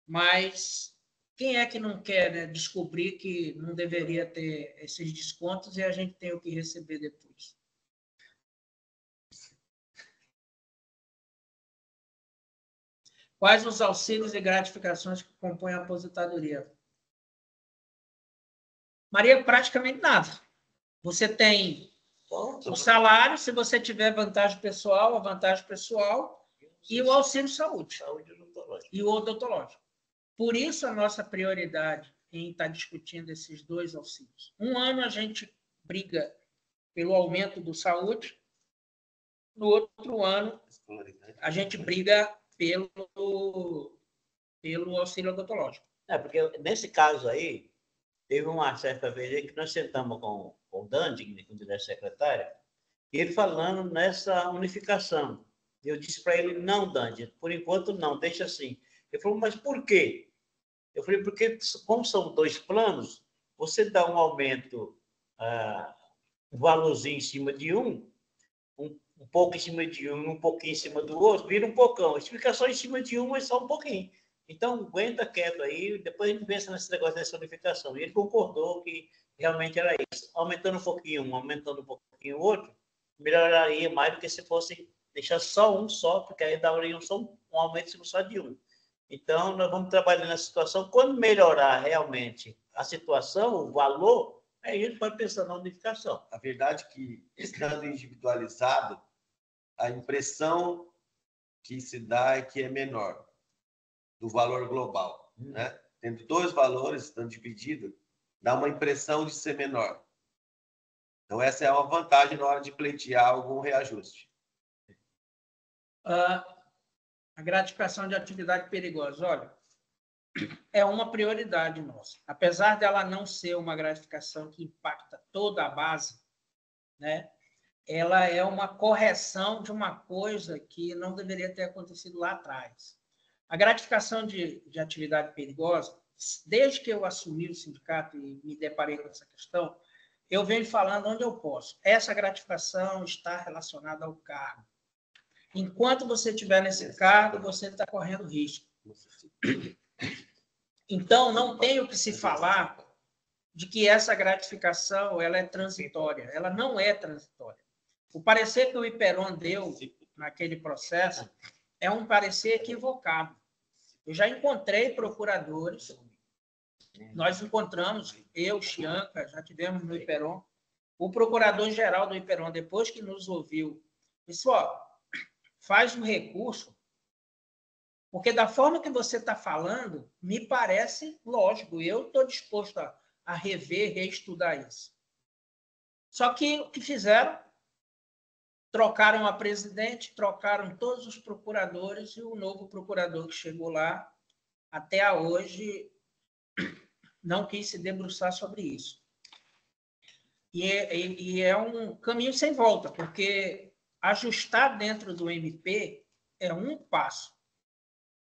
Speaker 3: mas quem é que não quer, né, descobrir que não deveria ter esses descontos e a gente tem o que receber depois? Quais os auxílios e gratificações que compõem a aposentadoria? Maria, praticamente nada. Você tem o salário, se você tiver vantagem pessoal, a vantagem pessoal, e o auxílio saúde. E o odontológico. Por isso, a nossa prioridade em estar discutindo esses dois auxílios. Um ano a gente briga pelo aumento do saúde, no outro ano a gente briga pelo auxílio odontológico.
Speaker 1: Porque nesse caso aí, teve uma certa vez aí que nós sentamos com o Dandig, com o diretor-secretário, e ele falando nessa unificação. Eu disse para ele, não, Dandig, por enquanto não, deixa assim. Ele falou, mas por quê? Eu falei, porque como são dois planos, você dá um aumento, um valorzinho em cima de um pouco em cima de um pouquinho em cima do outro, vira um pocão. Fica só em cima de um, mas só um pouquinho. Então, aguenta quieto aí, depois a gente pensa nesse negócio dessa unificação. E ele concordou que realmente era isso. Aumentando um pouquinho um, aumentando um pouquinho o outro, melhoraria mais do que se fosse deixar só um só, porque aí daria só um aumento só de um. Então, nós vamos trabalhar nessa situação. Quando melhorar realmente a situação, o valor, aí a gente pode pensar na unificação.
Speaker 2: A verdade é que, estando individualizado, a impressão que se dá é que é menor do valor global. Né? Tendo dois valores, estando divididos, dá uma impressão de ser menor. Então, essa é uma vantagem na hora de pleitear algum reajuste.
Speaker 3: A gratificação de atividade perigosa, olha, é uma prioridade nossa. Apesar dela não ser uma gratificação que impacta toda a base, né? Ela é uma correção de uma coisa que não deveria ter acontecido lá atrás. A gratificação de atividade perigosa, desde que eu assumi o sindicato e me deparei com essa questão, eu venho falando onde eu posso. Essa gratificação está relacionada ao cargo. Enquanto você estiver nesse cargo, você está correndo risco. Então, não tem o que se falar de que essa gratificação ela é transitória. Ela não é transitória. O parecer que o Iperon deu naquele processo é um parecer equivocado. Eu já encontrei procuradores, nós encontramos, eu, Chianca, já tivemos no Iperon, o procurador-geral do Iperon, depois que nos ouviu, disse, faz um recurso, porque da forma que você está falando, me parece lógico, eu estou disposto a rever, reestudar isso. Só que o que fizeram? Trocaram a presidente, trocaram todos os procuradores e o novo procurador que chegou lá, até hoje, não quis se debruçar sobre isso. E é um caminho sem volta, porque ajustar dentro do MP é um passo.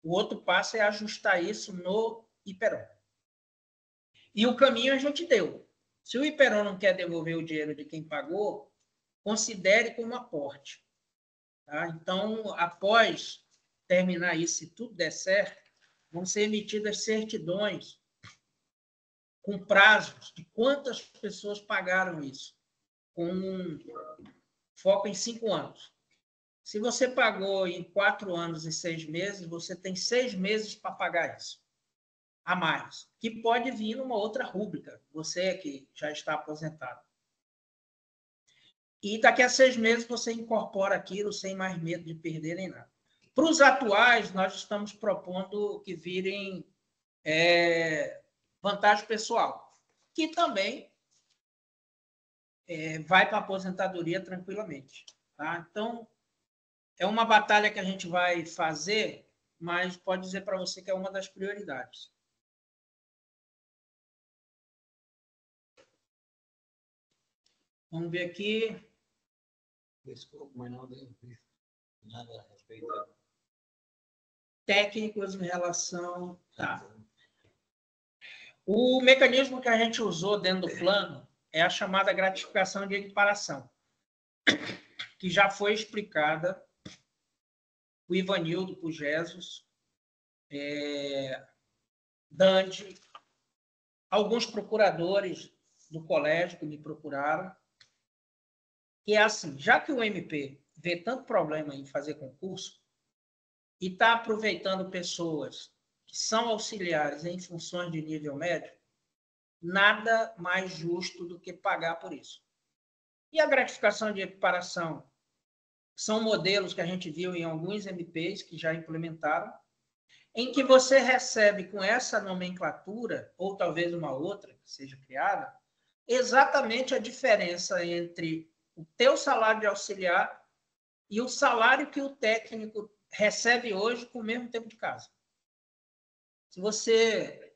Speaker 3: O outro passo é ajustar isso no Iperon. E o caminho a gente deu. Se o Iperon não quer devolver o dinheiro de quem pagou, considere como aporte. Tá? Então, após terminar isso, se tudo der certo, vão ser emitidas certidões com prazos de quantas pessoas pagaram isso, com foco em 5 anos. Se você pagou em 4 anos e 6 meses, você tem 6 meses para pagar isso a mais, que pode vir numa outra rúbrica, você que já está aposentado. E daqui a 6 meses você incorpora aquilo sem mais medo de perder nem nada. Para os atuais, nós estamos propondo que virem vantagem pessoal, que também vai para a aposentadoria tranquilamente. Tá? Então, é uma batalha que a gente vai fazer, mas pode dizer para você que é uma das prioridades. Vamos ver aqui.
Speaker 1: Desculpa, mas não deu nada a respeito.
Speaker 3: Técnicos em relação... Tá. O mecanismo que a gente usou dentro do plano é a chamada gratificação de equiparação, que já foi explicada o Ivanildo, por Jesus, Dante, alguns procuradores do colégio que me procuraram, que é assim, já que o MP vê tanto problema em fazer concurso e está aproveitando pessoas que são auxiliares em funções de nível médio, nada mais justo do que pagar por isso. E a gratificação de equiparação são modelos que a gente viu em alguns MPs que já implementaram, em que você recebe com essa nomenclatura, ou talvez uma outra que seja criada, exatamente a diferença entre o teu salário de auxiliar e o salário que o técnico recebe hoje com o mesmo tempo de casa. Se você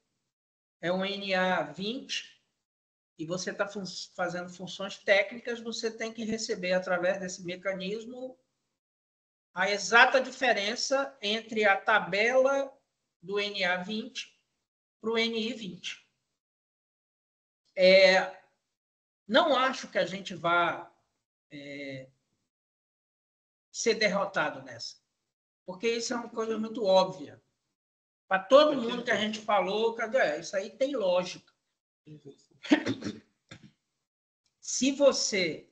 Speaker 3: é um NA 20 e você está fazendo funções técnicas, você tem que receber, através desse mecanismo, a exata diferença entre a tabela do NA 20 para o NI 20. Não acho que a gente vá ser derrotado nessa, porque isso é uma coisa muito óbvia. Para todo mundo que a gente falou, isso aí tem lógica. Se você,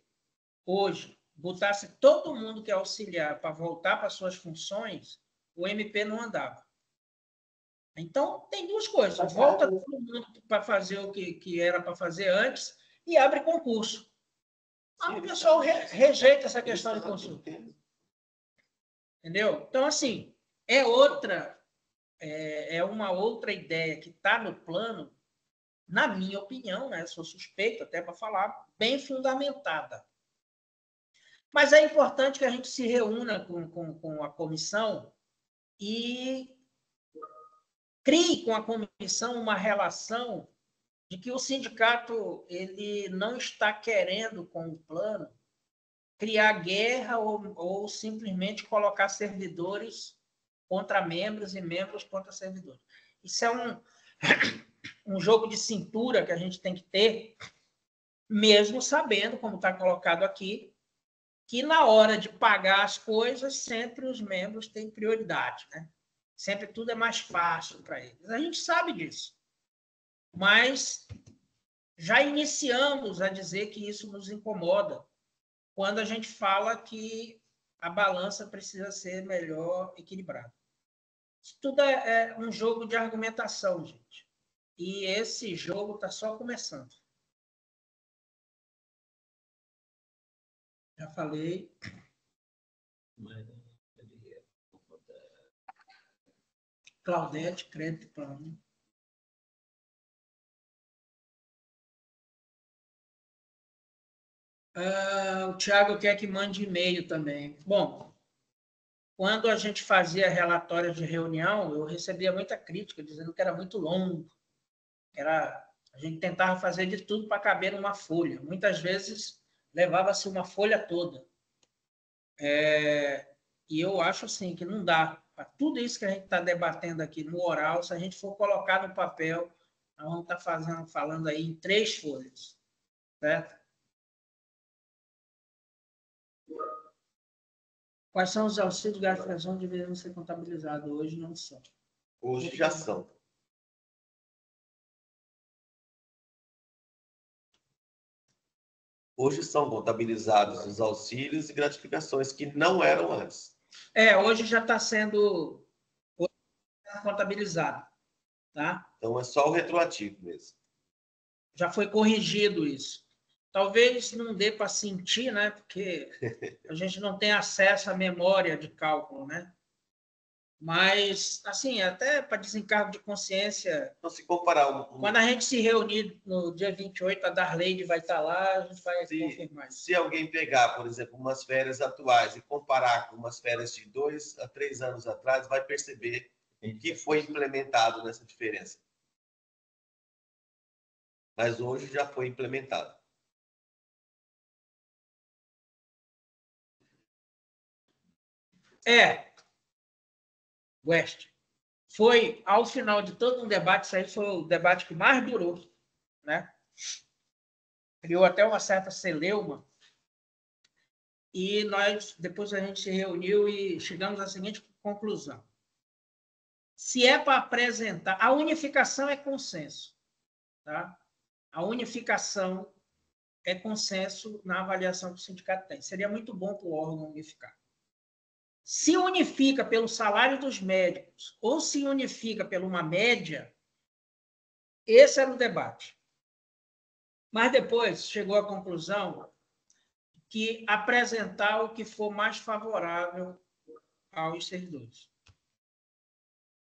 Speaker 3: hoje, botasse todo mundo que é auxiliar para voltar para suas funções, o MP não andava. Então, tem duas coisas. Volta todo mundo para fazer o que era para fazer antes e abre concurso. O pessoal rejeita essa questão de concurso. Entendeu? Então, assim, é uma outra ideia que está no plano, na minha opinião, né? Sou suspeito até para falar, bem fundamentada. Mas é importante que a gente se reúna com a comissão e crie com a comissão uma relação de que o sindicato ele não está querendo, com o plano, criar guerra ou simplesmente colocar servidores contra membros e membros contra servidores. Isso é um jogo de cintura que a gente tem que ter, mesmo sabendo, como está colocado aqui, que na hora de pagar as coisas, sempre os membros têm prioridade, né? Sempre tudo é mais fácil para eles. A gente sabe disso. Mas já iniciamos a dizer que isso nos incomoda quando a gente fala que a balança precisa ser melhor equilibrada. Isso tudo é um jogo de argumentação, gente. E esse jogo está só começando. Já falei. Claudete, crédito plano. O Thiago quer que mande e-mail também. Bom, quando a gente fazia relatórios de reunião, eu recebia muita crítica, dizendo que era muito longo. A gente tentava fazer de tudo para caber numa folha. Muitas vezes levava-se uma folha toda. E eu acho assim que não dá. Para tudo isso que a gente está debatendo aqui no oral, se a gente for colocar no papel, nós vamos estar falando aí em 3 folhas. Certo? Quais são os auxílios de gratificação que deveriam ser contabilizados? Hoje não são.
Speaker 2: Hoje já são. Hoje são contabilizados os auxílios e gratificações que não eram antes.
Speaker 3: Hoje já está sendo contabilizado, tá?
Speaker 2: Então é só o retroativo mesmo.
Speaker 3: Já foi corrigido isso. Talvez não dê para sentir, né? Porque a gente não tem acesso à memória de cálculo, né? Mas, assim, até para desencargo de consciência...
Speaker 2: Então, se comparar...
Speaker 3: Quando a gente se reunir no dia 28, a Darleide vai estar lá, a gente vai confirmar isso.
Speaker 2: Se alguém pegar, por exemplo, umas férias atuais e comparar com umas férias de 2 a 3 anos atrás, vai perceber o que foi implementado nessa diferença. Mas hoje já foi implementado.
Speaker 3: West, foi, ao final de todo um debate, isso aí foi o debate que mais durou, né? Criou até uma certa celeuma, e depois a gente se reuniu e chegamos à seguinte conclusão. Se é para apresentar... A unificação é consenso, tá? A unificação é consenso na avaliação que o sindicato tem. Seria muito bom para o órgão unificar. Se unifica pelo salário dos médicos ou se unifica por uma média, esse era o debate. Mas depois chegou à conclusão que apresentar o que for mais favorável aos servidores.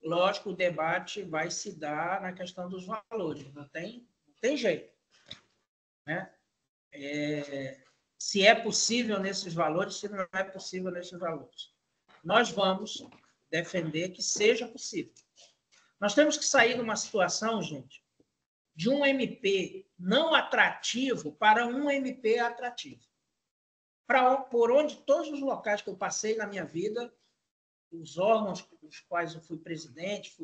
Speaker 3: Lógico, o debate vai se dar na questão dos valores, não tem jeito, né? Se é possível nesses valores, se não é possível nesses valores. Nós vamos defender que seja possível. Nós temos que sair de uma situação, gente, de um MP não atrativo para um MP atrativo. Por onde todos os locais que eu passei na minha vida, os órgãos dos quais eu fui presidente,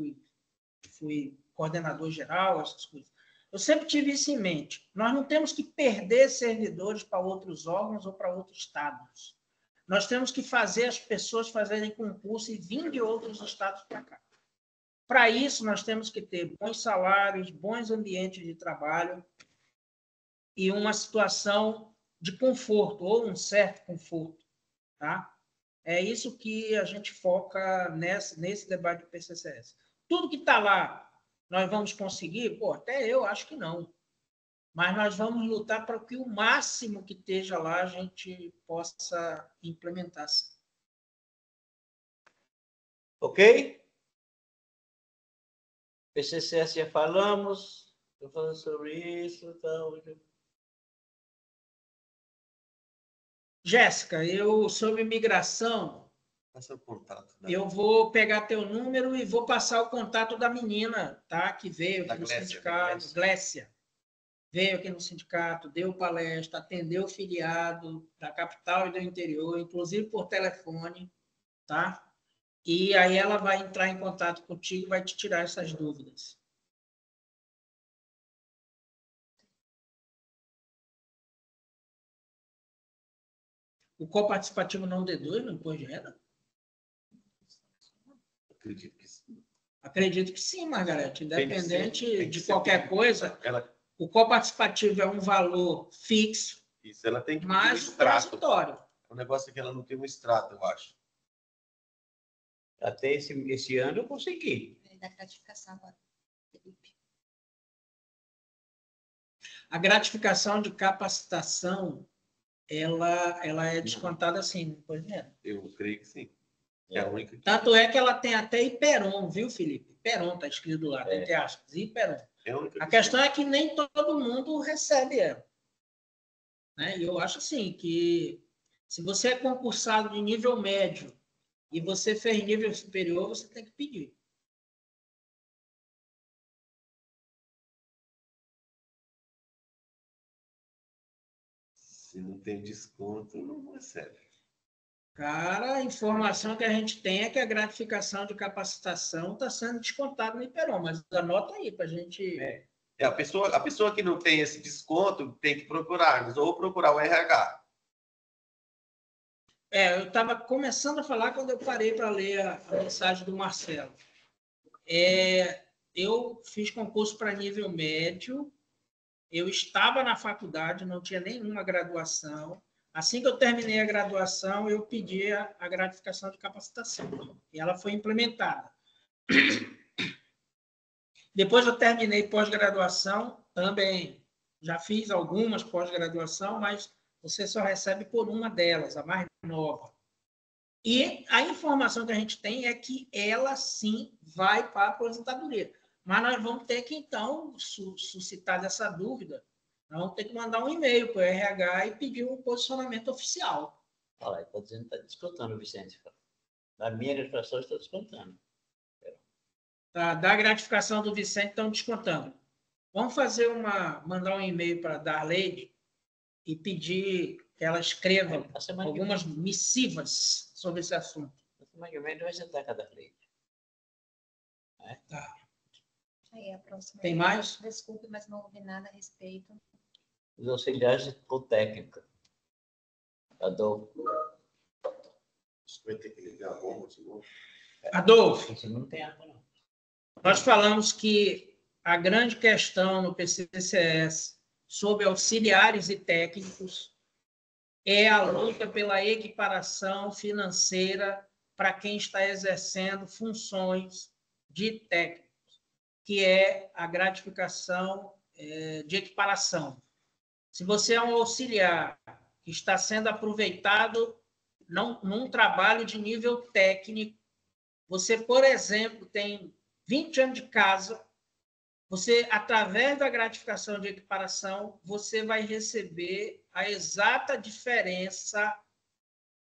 Speaker 3: fui coordenador geral, essas coisas, eu sempre tive isso em mente. Nós não temos que perder servidores para outros órgãos ou para outros estados. Nós temos que fazer as pessoas fazerem concurso e vir de outros estados para cá. Para isso, nós temos que ter bons salários, bons ambientes de trabalho e uma situação de conforto, ou um certo conforto. Tá? É isso que a gente foca nesse debate do PCCS. Tudo que está lá, nós vamos conseguir? Pô, até eu acho que não. Mas nós vamos lutar para que o máximo que esteja lá a gente possa implementar.
Speaker 1: Ok? PCCS já falamos. Estou falando sobre isso. Então...
Speaker 3: Jéssica, sobre migração,
Speaker 2: passa o contato, né?
Speaker 3: Eu vou pegar teu número e vou passar o contato da menina, tá? Que veio aqui no sindicato, Glécia. Veio aqui no sindicato, deu palestra, atendeu o filiado da capital e do interior, inclusive por telefone, tá? E aí ela vai entrar em contato contigo e vai te tirar essas dúvidas. O coparticipativo não D2 no imposto de renda?
Speaker 2: Acredito que sim.
Speaker 3: Acredito que sim, Margarete. Independente
Speaker 2: tem que
Speaker 3: de
Speaker 2: ser,
Speaker 3: qualquer coisa, o coparticipativo é um valor fixo,
Speaker 2: isso, ela tem que
Speaker 3: mas
Speaker 2: um extrato.
Speaker 3: transitório.
Speaker 2: O negócio é que ela não tem um extrato, eu acho.
Speaker 1: Até esse ano eu consegui.
Speaker 4: Da gratificação agora, Felipe.
Speaker 3: A gratificação de capacitação, ela é descontada assim, depois mesmo.
Speaker 2: Eu creio que sim. É a única.
Speaker 3: Tanto é que ela tem até Hiperon, viu, Felipe? Hiperon está escrito lá, entre aspas, Hiperon. A questão é que nem todo mundo recebe ela. Né? E eu acho assim, que se você é concursado de nível médio e você fez nível superior, você tem que pedir.
Speaker 2: Se não tem desconto, não recebe.
Speaker 3: Cara, a informação que a gente tem é que a gratificação de capacitação está sendo descontada no Hiperon, mas anota aí para a gente...
Speaker 2: A pessoa que não tem esse desconto tem que procurar, ou procurar o RH.
Speaker 3: Eu estava começando a falar quando eu parei para ler a mensagem do Marcelo. Eu fiz concurso para nível médio, Eu estava na faculdade, não tinha nenhuma graduação. Assim que eu terminei a graduação, eu pedi a gratificação de capacitação. E ela foi implementada. Depois eu terminei pós-graduação, também já fiz algumas pós-graduação, mas você só recebe por uma delas, a mais nova. E a informação que a gente tem é que ela, sim, vai para a aposentadoria. Mas nós vamos ter que, então, suscitar essa dúvida. Nós vamos ter que mandar um e-mail para o RH e pedir um posicionamento oficial.
Speaker 1: Olha lá, está dizendo que está descontando, Vicente. Da minha gratificação, está descontando.
Speaker 3: Tá, da gratificação do Vicente, estão descontando. Vamos mandar um e-mail para a Darleide e pedir que ela escreva algumas missivas sobre esse assunto.
Speaker 1: A semana que vem vai sentar com a Darleide.
Speaker 3: Tá.
Speaker 4: Aí a próxima.
Speaker 3: Tem mais?
Speaker 4: Desculpe, mas não ouvi nada a respeito.
Speaker 1: Os auxiliares de técnica. Adolfo.
Speaker 2: Você vai ter que ligar a bomba, senão...
Speaker 3: Adolfo,
Speaker 1: Você não tem água, não.
Speaker 3: nós falamos que a grande questão no PCCS sobre auxiliares e técnicos é a luta pela equiparação financeira para quem está exercendo funções de técnicos, que é a gratificação de equiparação. Se você é um auxiliar que está sendo aproveitado num trabalho de nível técnico, você, por exemplo, tem 20 anos de casa, você, através da gratificação de equiparação, você vai receber a exata diferença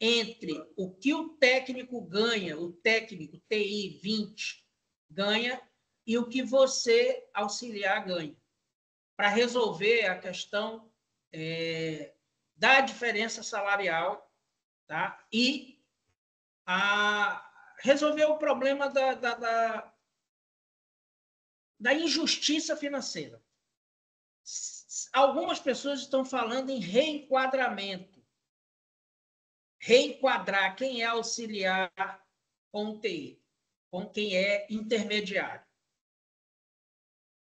Speaker 3: entre o que o técnico ganha, o técnico TI 20 ganha, e o que você, auxiliar, ganha, para resolver a questão da diferença salarial, tá? E resolver o problema da injustiça financeira. Algumas pessoas estão falando em reenquadramento. Reenquadrar quem é auxiliar com o TI, com quem é intermediário.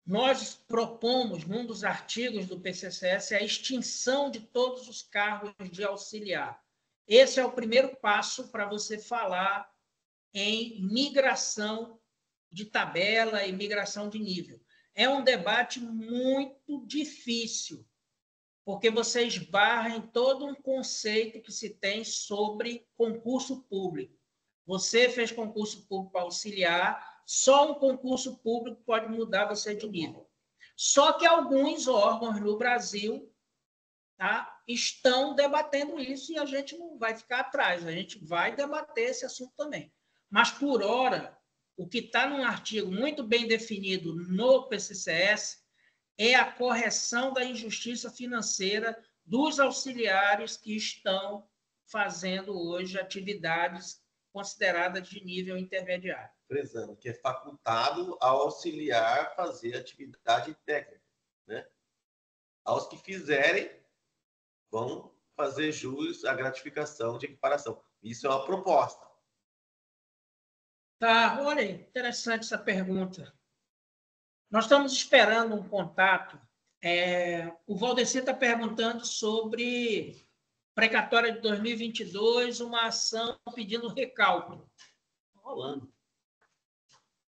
Speaker 3: Nós propomos, num dos artigos do PCCS, a extinção de todos os cargos de auxiliar. Esse é o primeiro passo para você falar em migração de tabela e migração de nível. É um debate muito difícil, porque você esbarra em todo um conceito que se tem sobre concurso público. Você fez concurso público para auxiliar, só um concurso público pode mudar você de nível. Só que alguns órgãos no Brasil, tá, estão debatendo isso e a gente não vai ficar atrás, a gente vai debater esse assunto também. Mas, por hora, o que está num artigo muito bem definido no PCCS é a correção da injustiça financeira dos auxiliares que estão fazendo hoje atividades consideradas de nível intermediário.
Speaker 2: Prezando que é facultado ao auxiliar fazer atividade técnica, né? Aos que fizerem, vão fazer jus à gratificação de equiparação. Isso é uma proposta.
Speaker 3: Tá, olha, interessante essa pergunta. Nós estamos esperando um contato. O Valdeci está perguntando sobre precatória de 2022, uma ação pedindo recálculo.
Speaker 1: Está rolando.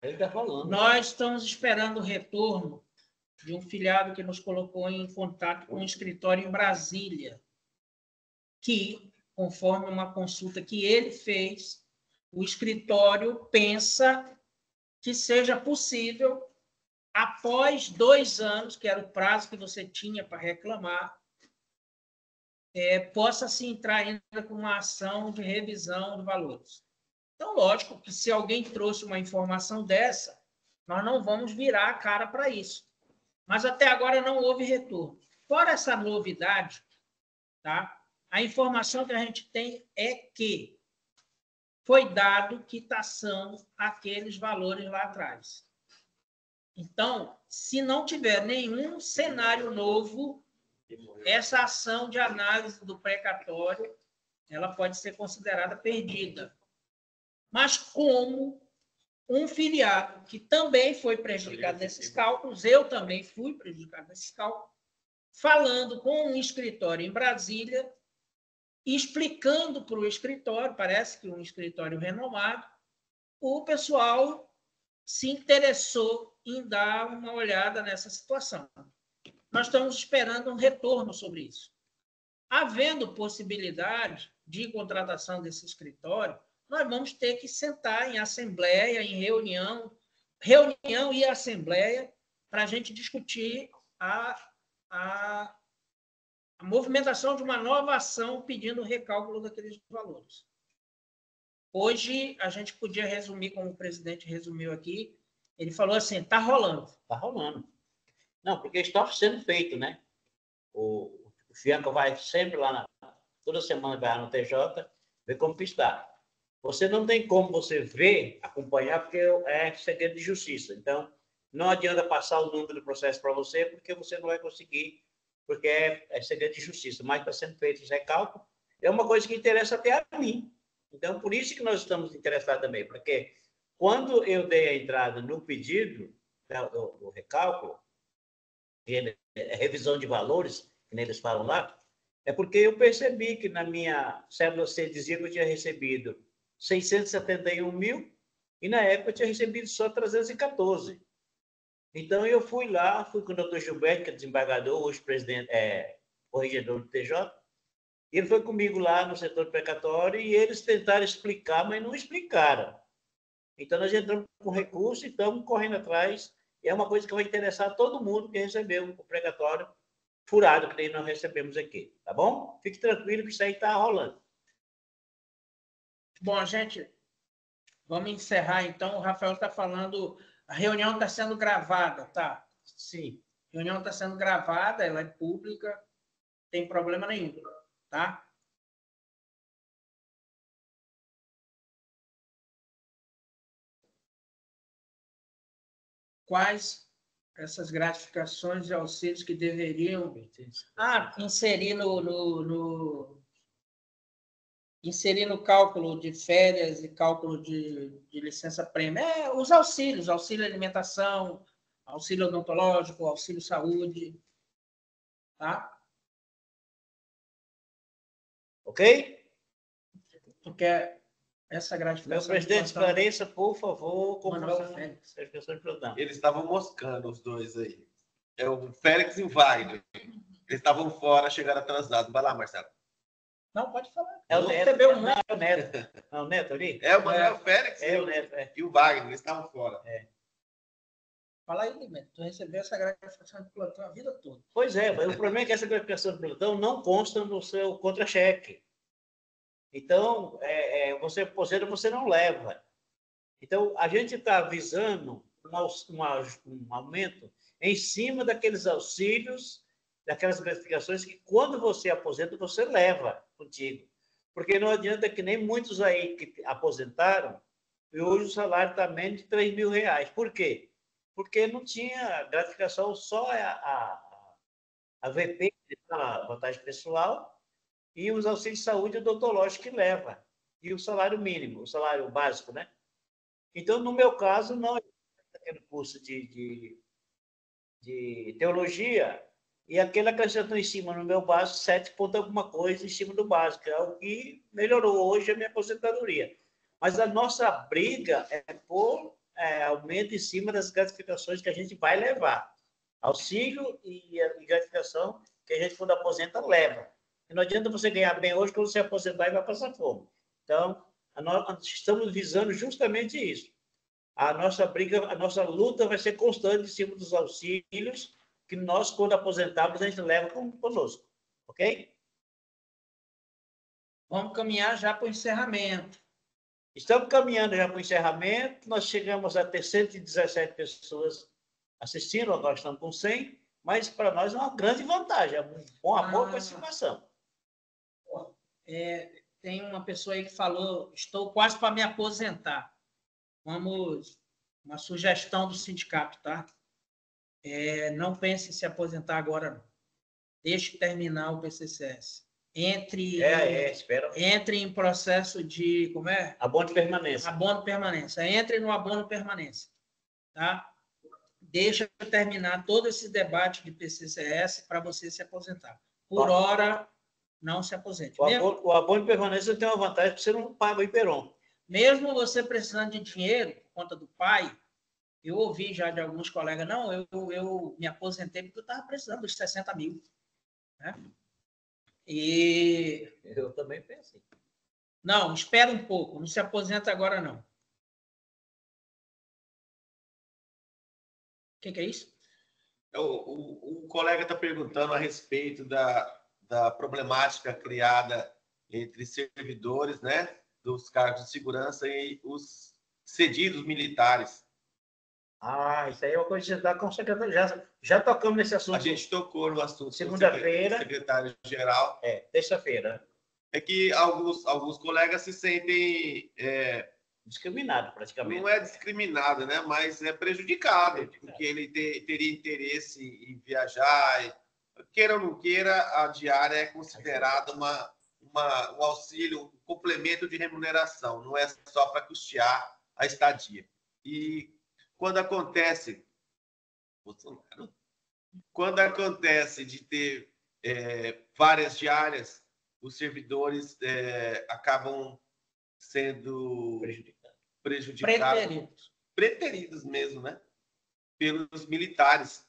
Speaker 1: Ele está rolando.
Speaker 3: Nós estamos esperando o retorno de um filiado que nos colocou em contato com um escritório em Brasília, que, conforme uma consulta que ele fez, o escritório pensa que seja possível, após 2 anos, que era o prazo que você tinha para reclamar, possa-se entrar ainda com uma ação de revisão de valores. Então, lógico que se alguém trouxe uma informação dessa, nós não vamos virar a cara para isso. Mas até agora não houve retorno. Fora essa novidade, tá? A informação que a gente tem é que foi dado quitação aqueles valores lá atrás. Então, se não tiver nenhum cenário novo, essa ação de análise do precatório, ela pode ser considerada perdida. Mas como um filiado que também foi prejudicado nesses cálculos, eu também fui prejudicado nesses cálculos, falando com um escritório em Brasília, explicando para o escritório, parece que um escritório renomado, o pessoal se interessou em dar uma olhada nessa situação. Nós estamos esperando um retorno sobre isso. Havendo possibilidade de contratação desse escritório, nós vamos ter que sentar em assembleia, em reunião e assembleia, para a gente discutir a movimentação de uma nova ação pedindo o recálculo daqueles valores. Hoje, a gente podia resumir, como o presidente resumiu aqui, ele falou assim, está rolando.
Speaker 1: Está rolando. Não, porque está sendo feito, né? O Fianca vai sempre lá, toda semana vai lá no TJ, ver como está. Você não tem como você ver, acompanhar, porque é segredo de justiça. Então, não adianta passar o número do processo para você, porque você não vai conseguir, porque é segredo de justiça. Mas está sendo feito esse recálculo. É uma coisa que interessa até a mim. Então, por isso que nós estamos interessados também, porque quando eu dei a entrada no pedido do recálculo, revisão de valores, que eles falam lá, é porque eu percebi que na minha cédula C dizia que eu tinha recebido 671 mil e na época eu tinha recebido só 314. Então eu fui lá, fui com o doutor Gilberto, que é desembargador, hoje presidente, corregedor do TJ, e ele foi comigo lá no setor precatório e eles tentaram explicar, mas não explicaram. Então nós entramos com recurso e estamos correndo atrás. E é uma coisa que vai interessar todo mundo que recebeu o precatório furado que nós recebemos aqui, tá bom? Fique tranquilo que isso aí está rolando.
Speaker 3: Bom, gente, vamos encerrar então. O Rafael está falando, a reunião está sendo gravada, tá?
Speaker 1: Sim.
Speaker 3: A reunião está sendo gravada, ela é pública, não tem problema nenhum, tá? Quais essas gratificações e auxílios que deveriam inserir no cálculo de férias e cálculo de licença-prêmio. Os auxílios, auxílio alimentação, auxílio odontológico, auxílio saúde. Tá?
Speaker 1: Ok?
Speaker 3: Porque essa gratificação...
Speaker 1: Meu presidente, esclareça, por favor, como
Speaker 3: Manuel Félix.
Speaker 2: Eles estavam moscando, os dois aí. É o Félix e o Wagner. Eles estavam fora, chegaram atrasados. Vai lá, Marcelo.
Speaker 3: Não, pode falar.
Speaker 1: É o Neto. Não, é o Neto. Não, o Neto ali?
Speaker 2: É o Manuel Félix
Speaker 1: o Neto,
Speaker 2: e o Wagner. Eles estavam fora.
Speaker 3: Fala aí, Neto. Tu recebeu essa gratificação de plantão a vida toda.
Speaker 1: Pois é, mas o problema é que essa gratificação de plantão não consta no seu contra-cheque. Então, você aposenta, você não leva. Então, a gente está visando um aumento em cima daqueles auxílios, daquelas gratificações que, quando você aposenta, você leva contigo. Porque não adianta que nem muitos aí que aposentaram, e hoje o salário está menos de R$3 mil. Por quê? Porque não tinha gratificação, só a VP, a vantagem pessoal, e os auxílios de saúde odontológico que leva. E o salário mínimo, o salário básico, né? Então, no meu caso, não é aquele curso de teologia e aquele acrescentou em cima no meu básico 7 ponto alguma coisa em cima do básico, é o que melhorou hoje a minha aposentadoria. Mas a nossa briga é por aumento em cima das gratificações que a gente vai levar. Auxílio e gratificação que a gente, quando aposenta, leva. E não adianta você ganhar bem hoje, quando você aposentar e vai passar fome. Então, nós estamos visando justamente isso. A nossa briga, a nossa luta vai ser constante em cima dos auxílios que nós, quando aposentarmos, a gente leva conosco. Ok?
Speaker 3: Vamos caminhar já para o encerramento.
Speaker 1: Estamos caminhando já para o encerramento. Nós chegamos a ter 117 pessoas assistindo, nós estamos com 100, mas para nós é uma grande vantagem, é uma boa participação.
Speaker 3: Tem uma pessoa aí que falou, estou quase para me aposentar. Uma sugestão do sindicato, tá? Não pense em se aposentar agora, não. Deixe terminar o PCCS. Entre em processo de... Como é?
Speaker 1: Abono de permanência.
Speaker 3: Abono de permanência. Entre no abono de permanência. Tá? deixa eu terminar todo esse debate de PCCS para você se aposentar. Por hora, não se aposente.
Speaker 1: O abono de permanência tem uma vantagem, porque você não paga o IPEROM.
Speaker 3: Mesmo você precisando de dinheiro por conta do pai, eu ouvi já de alguns colegas, não, eu me aposentei porque eu estava precisando dos 60 mil. Né? E...
Speaker 1: Eu também pensei.
Speaker 3: Não, espera um pouco, não se aposenta agora, não. O que é isso?
Speaker 2: O colega está perguntando a respeito da problemática criada entre servidores, né, dos cargos de segurança e os cedidos militares.
Speaker 1: Isso aí é uma coisa que dá com o secretário. Já tocamos nesse assunto.
Speaker 2: A gente tocou no assunto.
Speaker 1: Segunda-feira.
Speaker 2: Secretário-geral.
Speaker 1: Terça-feira.
Speaker 2: É que alguns colegas se sentem...
Speaker 1: discriminado, praticamente.
Speaker 2: Não é discriminado, né? Mas é prejudicado, porque ele teria interesse em viajar. Queira ou não queira, a diária é considerada um auxílio, um complemento de remuneração, não é só para custear a estadia. E quando acontece de ter várias diárias, os servidores acabam sendo prejudicados, preteridos mesmo, né? Pelos militares,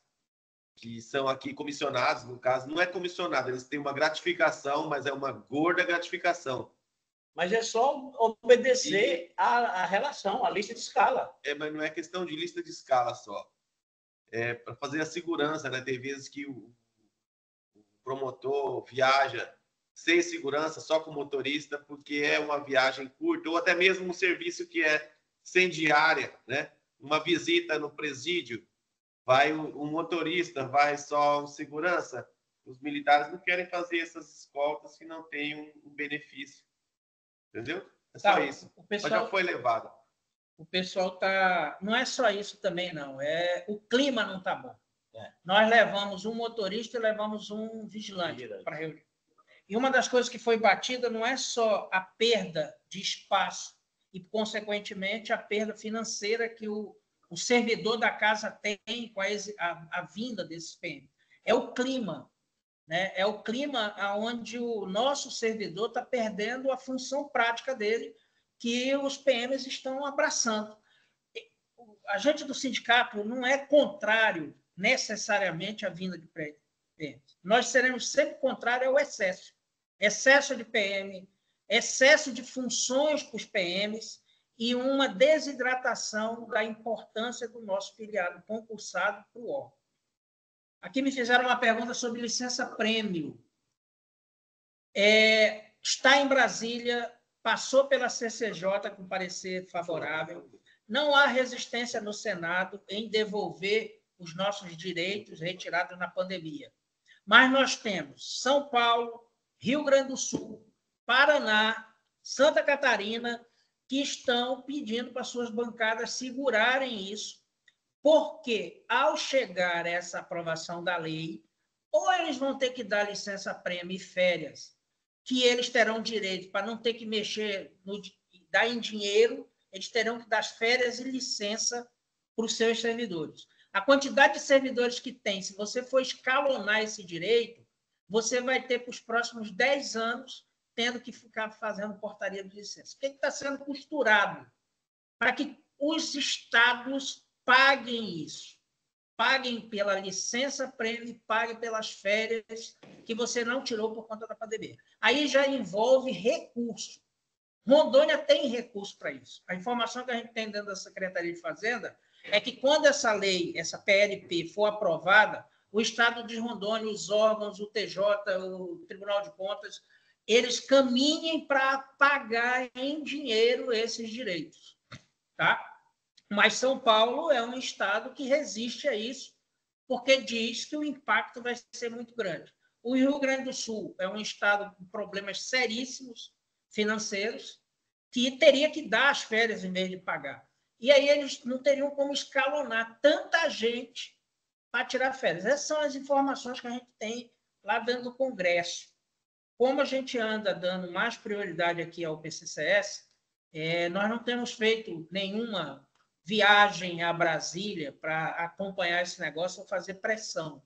Speaker 2: que são aqui comissionados, no caso, não é comissionado, eles têm uma gratificação, mas é uma gorda gratificação.
Speaker 1: Mas é só obedecer a relação, a lista de escala.
Speaker 2: Mas não é questão de lista de escala só. É para fazer a segurança, né? Tem vezes que o promotor viaja sem segurança, só com motorista, porque é uma viagem curta, ou até mesmo um serviço que é sem diária, né? Uma visita no presídio, vai um motorista, vai só um segurança. Os militares não querem fazer essas escoltas que não têm um benefício. Entendeu? É só isso. Mas já foi levado.
Speaker 3: O pessoal tá... Não é só isso também, não. O clima não está bom. Nós levamos um motorista e levamos um vigilante para reunião. E uma das coisas que foi batida não é só a perda de espaço e, consequentemente, a perda financeira que o servidor da casa tem com a vinda desses PM. É o clima. Né? É o clima onde o nosso servidor está perdendo a função prática dele, que os PMs estão abraçando. A gente do sindicato não é contrário necessariamente à vinda de PMs. Nós seremos sempre contrários ao excesso. Excesso de PM, excesso de funções para os PMs e uma desidratação da importância do nosso filiado concursado para o órgão. Aqui me fizeram uma pergunta sobre licença-prêmio. Está em Brasília, passou pela CCJ com parecer favorável. Não há resistência no Senado em devolver os nossos direitos retirados na pandemia. Mas nós temos São Paulo, Rio Grande do Sul, Paraná, Santa Catarina, que estão pedindo para suas bancadas segurarem isso, porque, ao chegar essa aprovação da lei, ou eles vão ter que dar licença-prêmio e férias, que eles terão direito para não ter que mexer, dar em dinheiro, eles terão que dar férias e licença para os seus servidores. A quantidade de servidores que tem, se você for escalonar esse direito, você vai ter para os próximos 10 anos tendo que ficar fazendo portaria de licença. O que está sendo costurado? Para que os estados paguem isso. Paguem pela licença-prêmio, paguem pelas férias que você não tirou por conta da pandemia. Aí já envolve recurso. Rondônia tem recurso para isso. A informação que a gente tem dentro da Secretaria de Fazenda é que quando essa lei, essa PLP, for aprovada, o Estado de Rondônia, os órgãos, o TJ, o Tribunal de Contas, eles caminhem para pagar em dinheiro esses direitos. Tá? Mas São Paulo é um estado que resiste a isso, porque diz que o impacto vai ser muito grande. O Rio Grande do Sul é um estado com problemas seríssimos financeiros, que teria que dar as férias em vez de pagar. E aí eles não teriam como escalonar tanta gente para tirar férias. Essas são as informações que a gente tem lá dentro do Congresso. Como a gente anda dando mais prioridade aqui ao PCCS, nós não temos feito nenhuma viagem a Brasília para acompanhar esse negócio ou fazer pressão.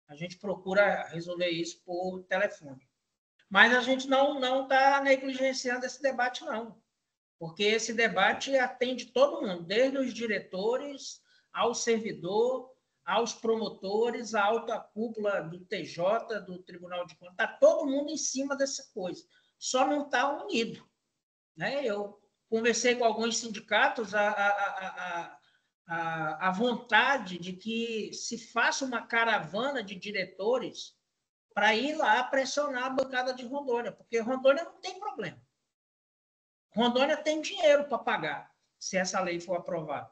Speaker 3: A gente procura resolver isso por telefone. Mas a gente não está negligenciando esse debate, não. Porque esse debate atende todo mundo, desde os diretores ao servidor, aos promotores, à alta cúpula do TJ, do Tribunal de Contas. Está todo mundo em cima dessa coisa. Só não está unido. Né? Eu conversei com alguns sindicatos, a vontade de que se faça uma caravana de diretores para ir lá pressionar a bancada de Rondônia, porque Rondônia não tem problema. Rondônia tem dinheiro para pagar, se essa lei for aprovada.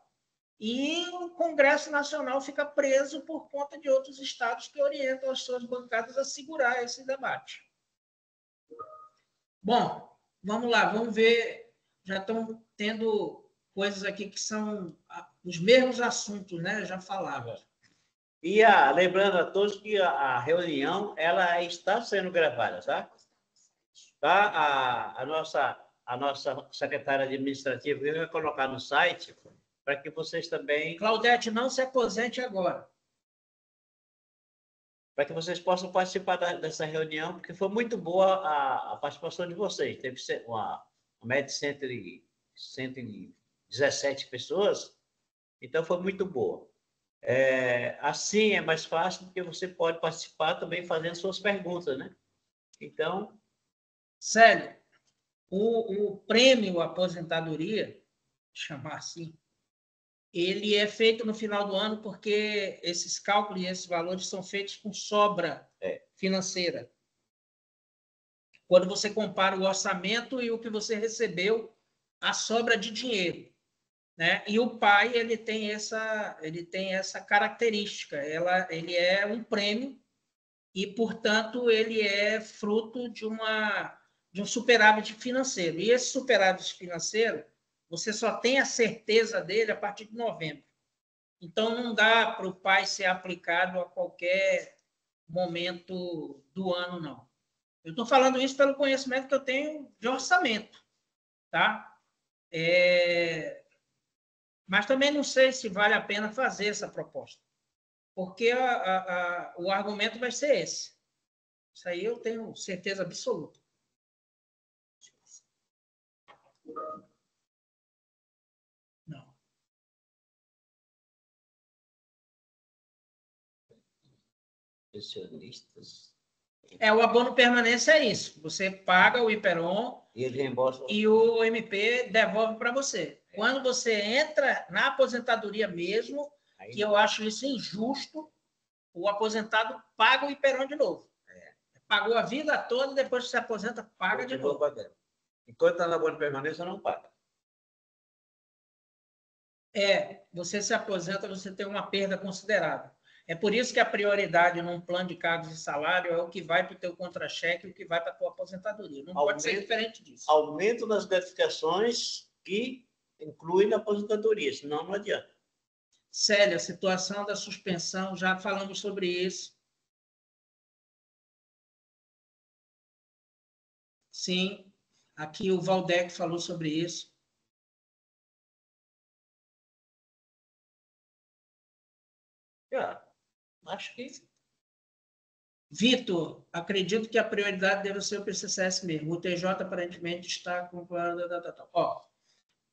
Speaker 3: E o Congresso Nacional fica preso por conta de outros estados que orientam as suas bancadas a segurar esse debate. Bom, vamos lá, vamos ver. Já estão tendo coisas aqui que são os mesmos assuntos, né? Já falava.
Speaker 1: E lembrando a todos que a reunião ela está sendo gravada, tá? Tá? A nossa secretária administrativa vai colocar no site para que vocês também...
Speaker 3: Claudete, não se aposente agora.
Speaker 1: Para que vocês possam participar dessa reunião, porque foi muito boa a participação de vocês. Teve uma média de 117 pessoas, então foi muito boa. Assim é mais fácil, porque você pode participar também fazendo suas perguntas, né? Então...
Speaker 3: Célio, o prêmio aposentadoria, chamar assim, ele é feito no final do ano porque esses cálculos e esses valores são feitos com sobra financeira. Quando você compara o orçamento e o que você recebeu, a sobra de dinheiro. Né? E o pai ele tem essa característica. Ele é um prêmio e, portanto, ele é fruto de um superávit financeiro. E esse superávit financeiro, você só tem a certeza dele a partir de novembro. Então, não dá para o pai ser aplicado a qualquer momento do ano, não. Eu estou falando isso pelo conhecimento que eu tenho de orçamento. Tá? Mas também não sei se vale a pena fazer essa proposta. Porque o argumento vai ser esse. Isso aí eu tenho certeza absoluta. Não.
Speaker 1: Pensionistas.
Speaker 3: O abono permanência é isso. Você paga o IPERON
Speaker 1: e ele reembolsa.
Speaker 3: E o MP devolve para você. Quando você entra na aposentadoria mesmo, aí, que eu acho isso injusto, o aposentado paga o IPERON de novo. Pagou a vida toda, depois que se aposenta, paga de novo.
Speaker 1: Enquanto está na abono permanência, não paga.
Speaker 3: Você se aposenta, você tem uma perda considerável. É por isso que a prioridade num plano de cargos e salário é o que vai para o teu contra-cheque e o que vai para a tua aposentadoria. Não pode ser diferente disso.
Speaker 1: Aumento das gratificações que inclui na aposentadoria, senão não adianta.
Speaker 3: Célia, a situação da suspensão, já falamos sobre isso. Sim, aqui o Valdec falou sobre isso.
Speaker 1: Acho que...
Speaker 3: Vitor, acredito que a prioridade deve ser o PCCS mesmo. O TJ aparentemente está com...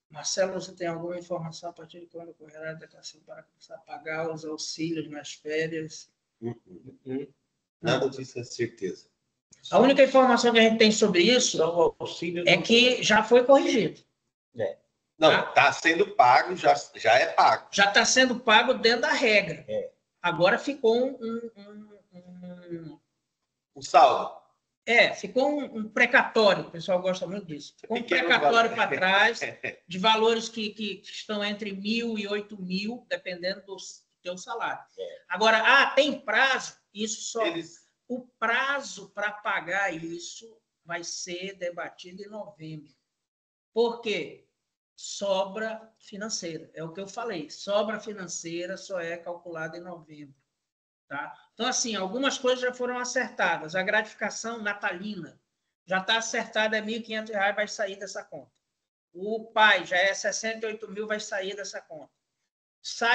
Speaker 3: Marcelo, você tem alguma informação a partir de quando ocorrerá a declaração para começar a pagar os auxílios nas férias?
Speaker 2: Nada disso é certeza.
Speaker 3: A única informação que a gente tem sobre isso é que já foi corrigido.
Speaker 2: Não, está sendo pago, já é pago.
Speaker 3: Já está sendo pago dentro da regra. Agora ficou
Speaker 2: um saldo.
Speaker 3: Ficou um precatório, o pessoal gosta muito disso. Ficou um precatório para trás de valores que estão entre 1.000 e 8.000, dependendo do teu salário. Agora, tem prazo, isso só... O prazo para pagar isso vai ser debatido em novembro. Por quê? Sobra financeira. É o que eu falei. Sobra financeira só é calculada em novembro. Tá? Então, assim, algumas coisas já foram acertadas. A gratificação natalina já está acertada, é R$ 1.500, vai sair dessa conta. O pai já é 68 mil, vai sair dessa conta.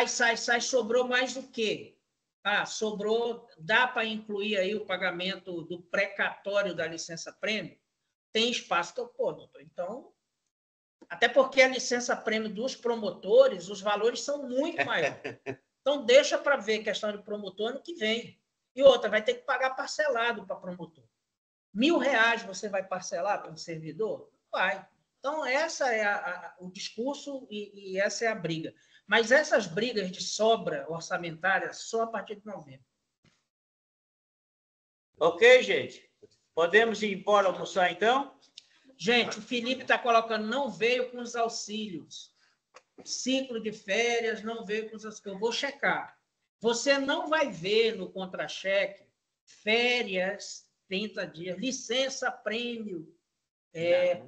Speaker 3: sai, sobrou mais do quê? Ah, sobrou, dá para incluir aí o pagamento do precatório da licença-prêmio? Tem espaço, doutor. Então, até porque a licença-prêmio dos promotores, os valores são muito maiores. Então, deixa para ver questão de promotor ano que vem. E outra, vai ter que pagar parcelado para promotor. R$1.000 você vai parcelar para um servidor? Vai. Então, essa é o discurso e essa é a briga. Mas essas brigas de sobra orçamentária só a partir de novembro.
Speaker 1: Ok, gente? Podemos ir embora almoçar, então?
Speaker 3: Gente, o Felipe está colocando, não veio com os auxílios. Ciclo de férias, não veio com os auxílios. Eu vou checar. Você não vai ver no contra-cheque férias, 30 dias, licença-prêmio,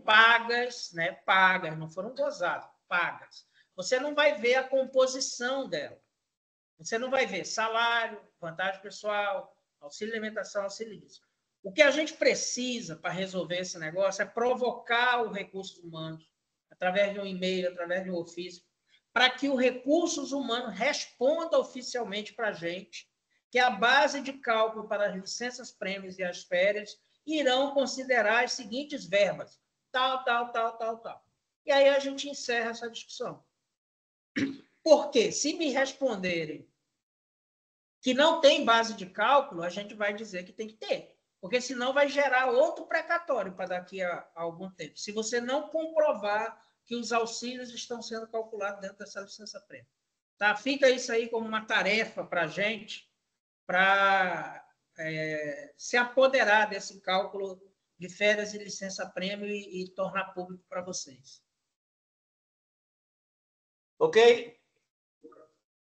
Speaker 3: pagas, né? Pagas, não foram gozadas, pagas. Você não vai ver a composição dela. Você não vai ver salário, vantagem pessoal, auxílio alimentação, auxílio disso. O que a gente precisa para resolver esse negócio é provocar os recursos humanos, através de um e-mail, através de um ofício, para que os recursos humanos respondam oficialmente para a gente que a base de cálculo para as licenças, prêmios e as férias irão considerar as seguintes verbas, tal. E aí a gente encerra essa discussão. Porque se me responderem que não tem base de cálculo, a gente vai dizer que tem que ter. Porque senão vai gerar outro precatório para daqui a algum tempo. Se você não comprovar que os auxílios estão sendo calculados dentro dessa licença-prêmio. Tá? Fica isso aí como uma tarefa para a gente, para se apoderar desse cálculo de férias e licença-prêmio e tornar público para vocês.
Speaker 1: Ok?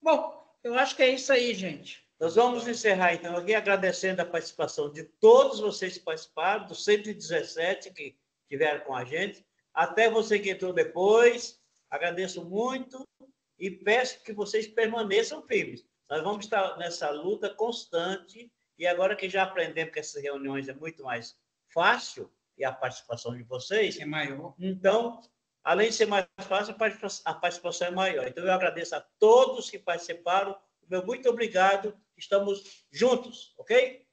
Speaker 3: Bom, eu acho que é isso aí, gente.
Speaker 1: Nós vamos encerrar, então, aqui agradecendo a participação de todos vocês que participaram, dos 117 que estiveram com a gente, até você que entrou depois, agradeço muito e peço que vocês permaneçam firmes. Nós vamos estar nessa luta constante e agora que já aprendemos que essas reuniões é muito mais fácil e a participação de vocês
Speaker 3: é maior.
Speaker 1: Então, além de ser mais fácil, a participação é maior. Então, eu agradeço a todos que participaram. Meu muito obrigado. Estamos juntos, ok?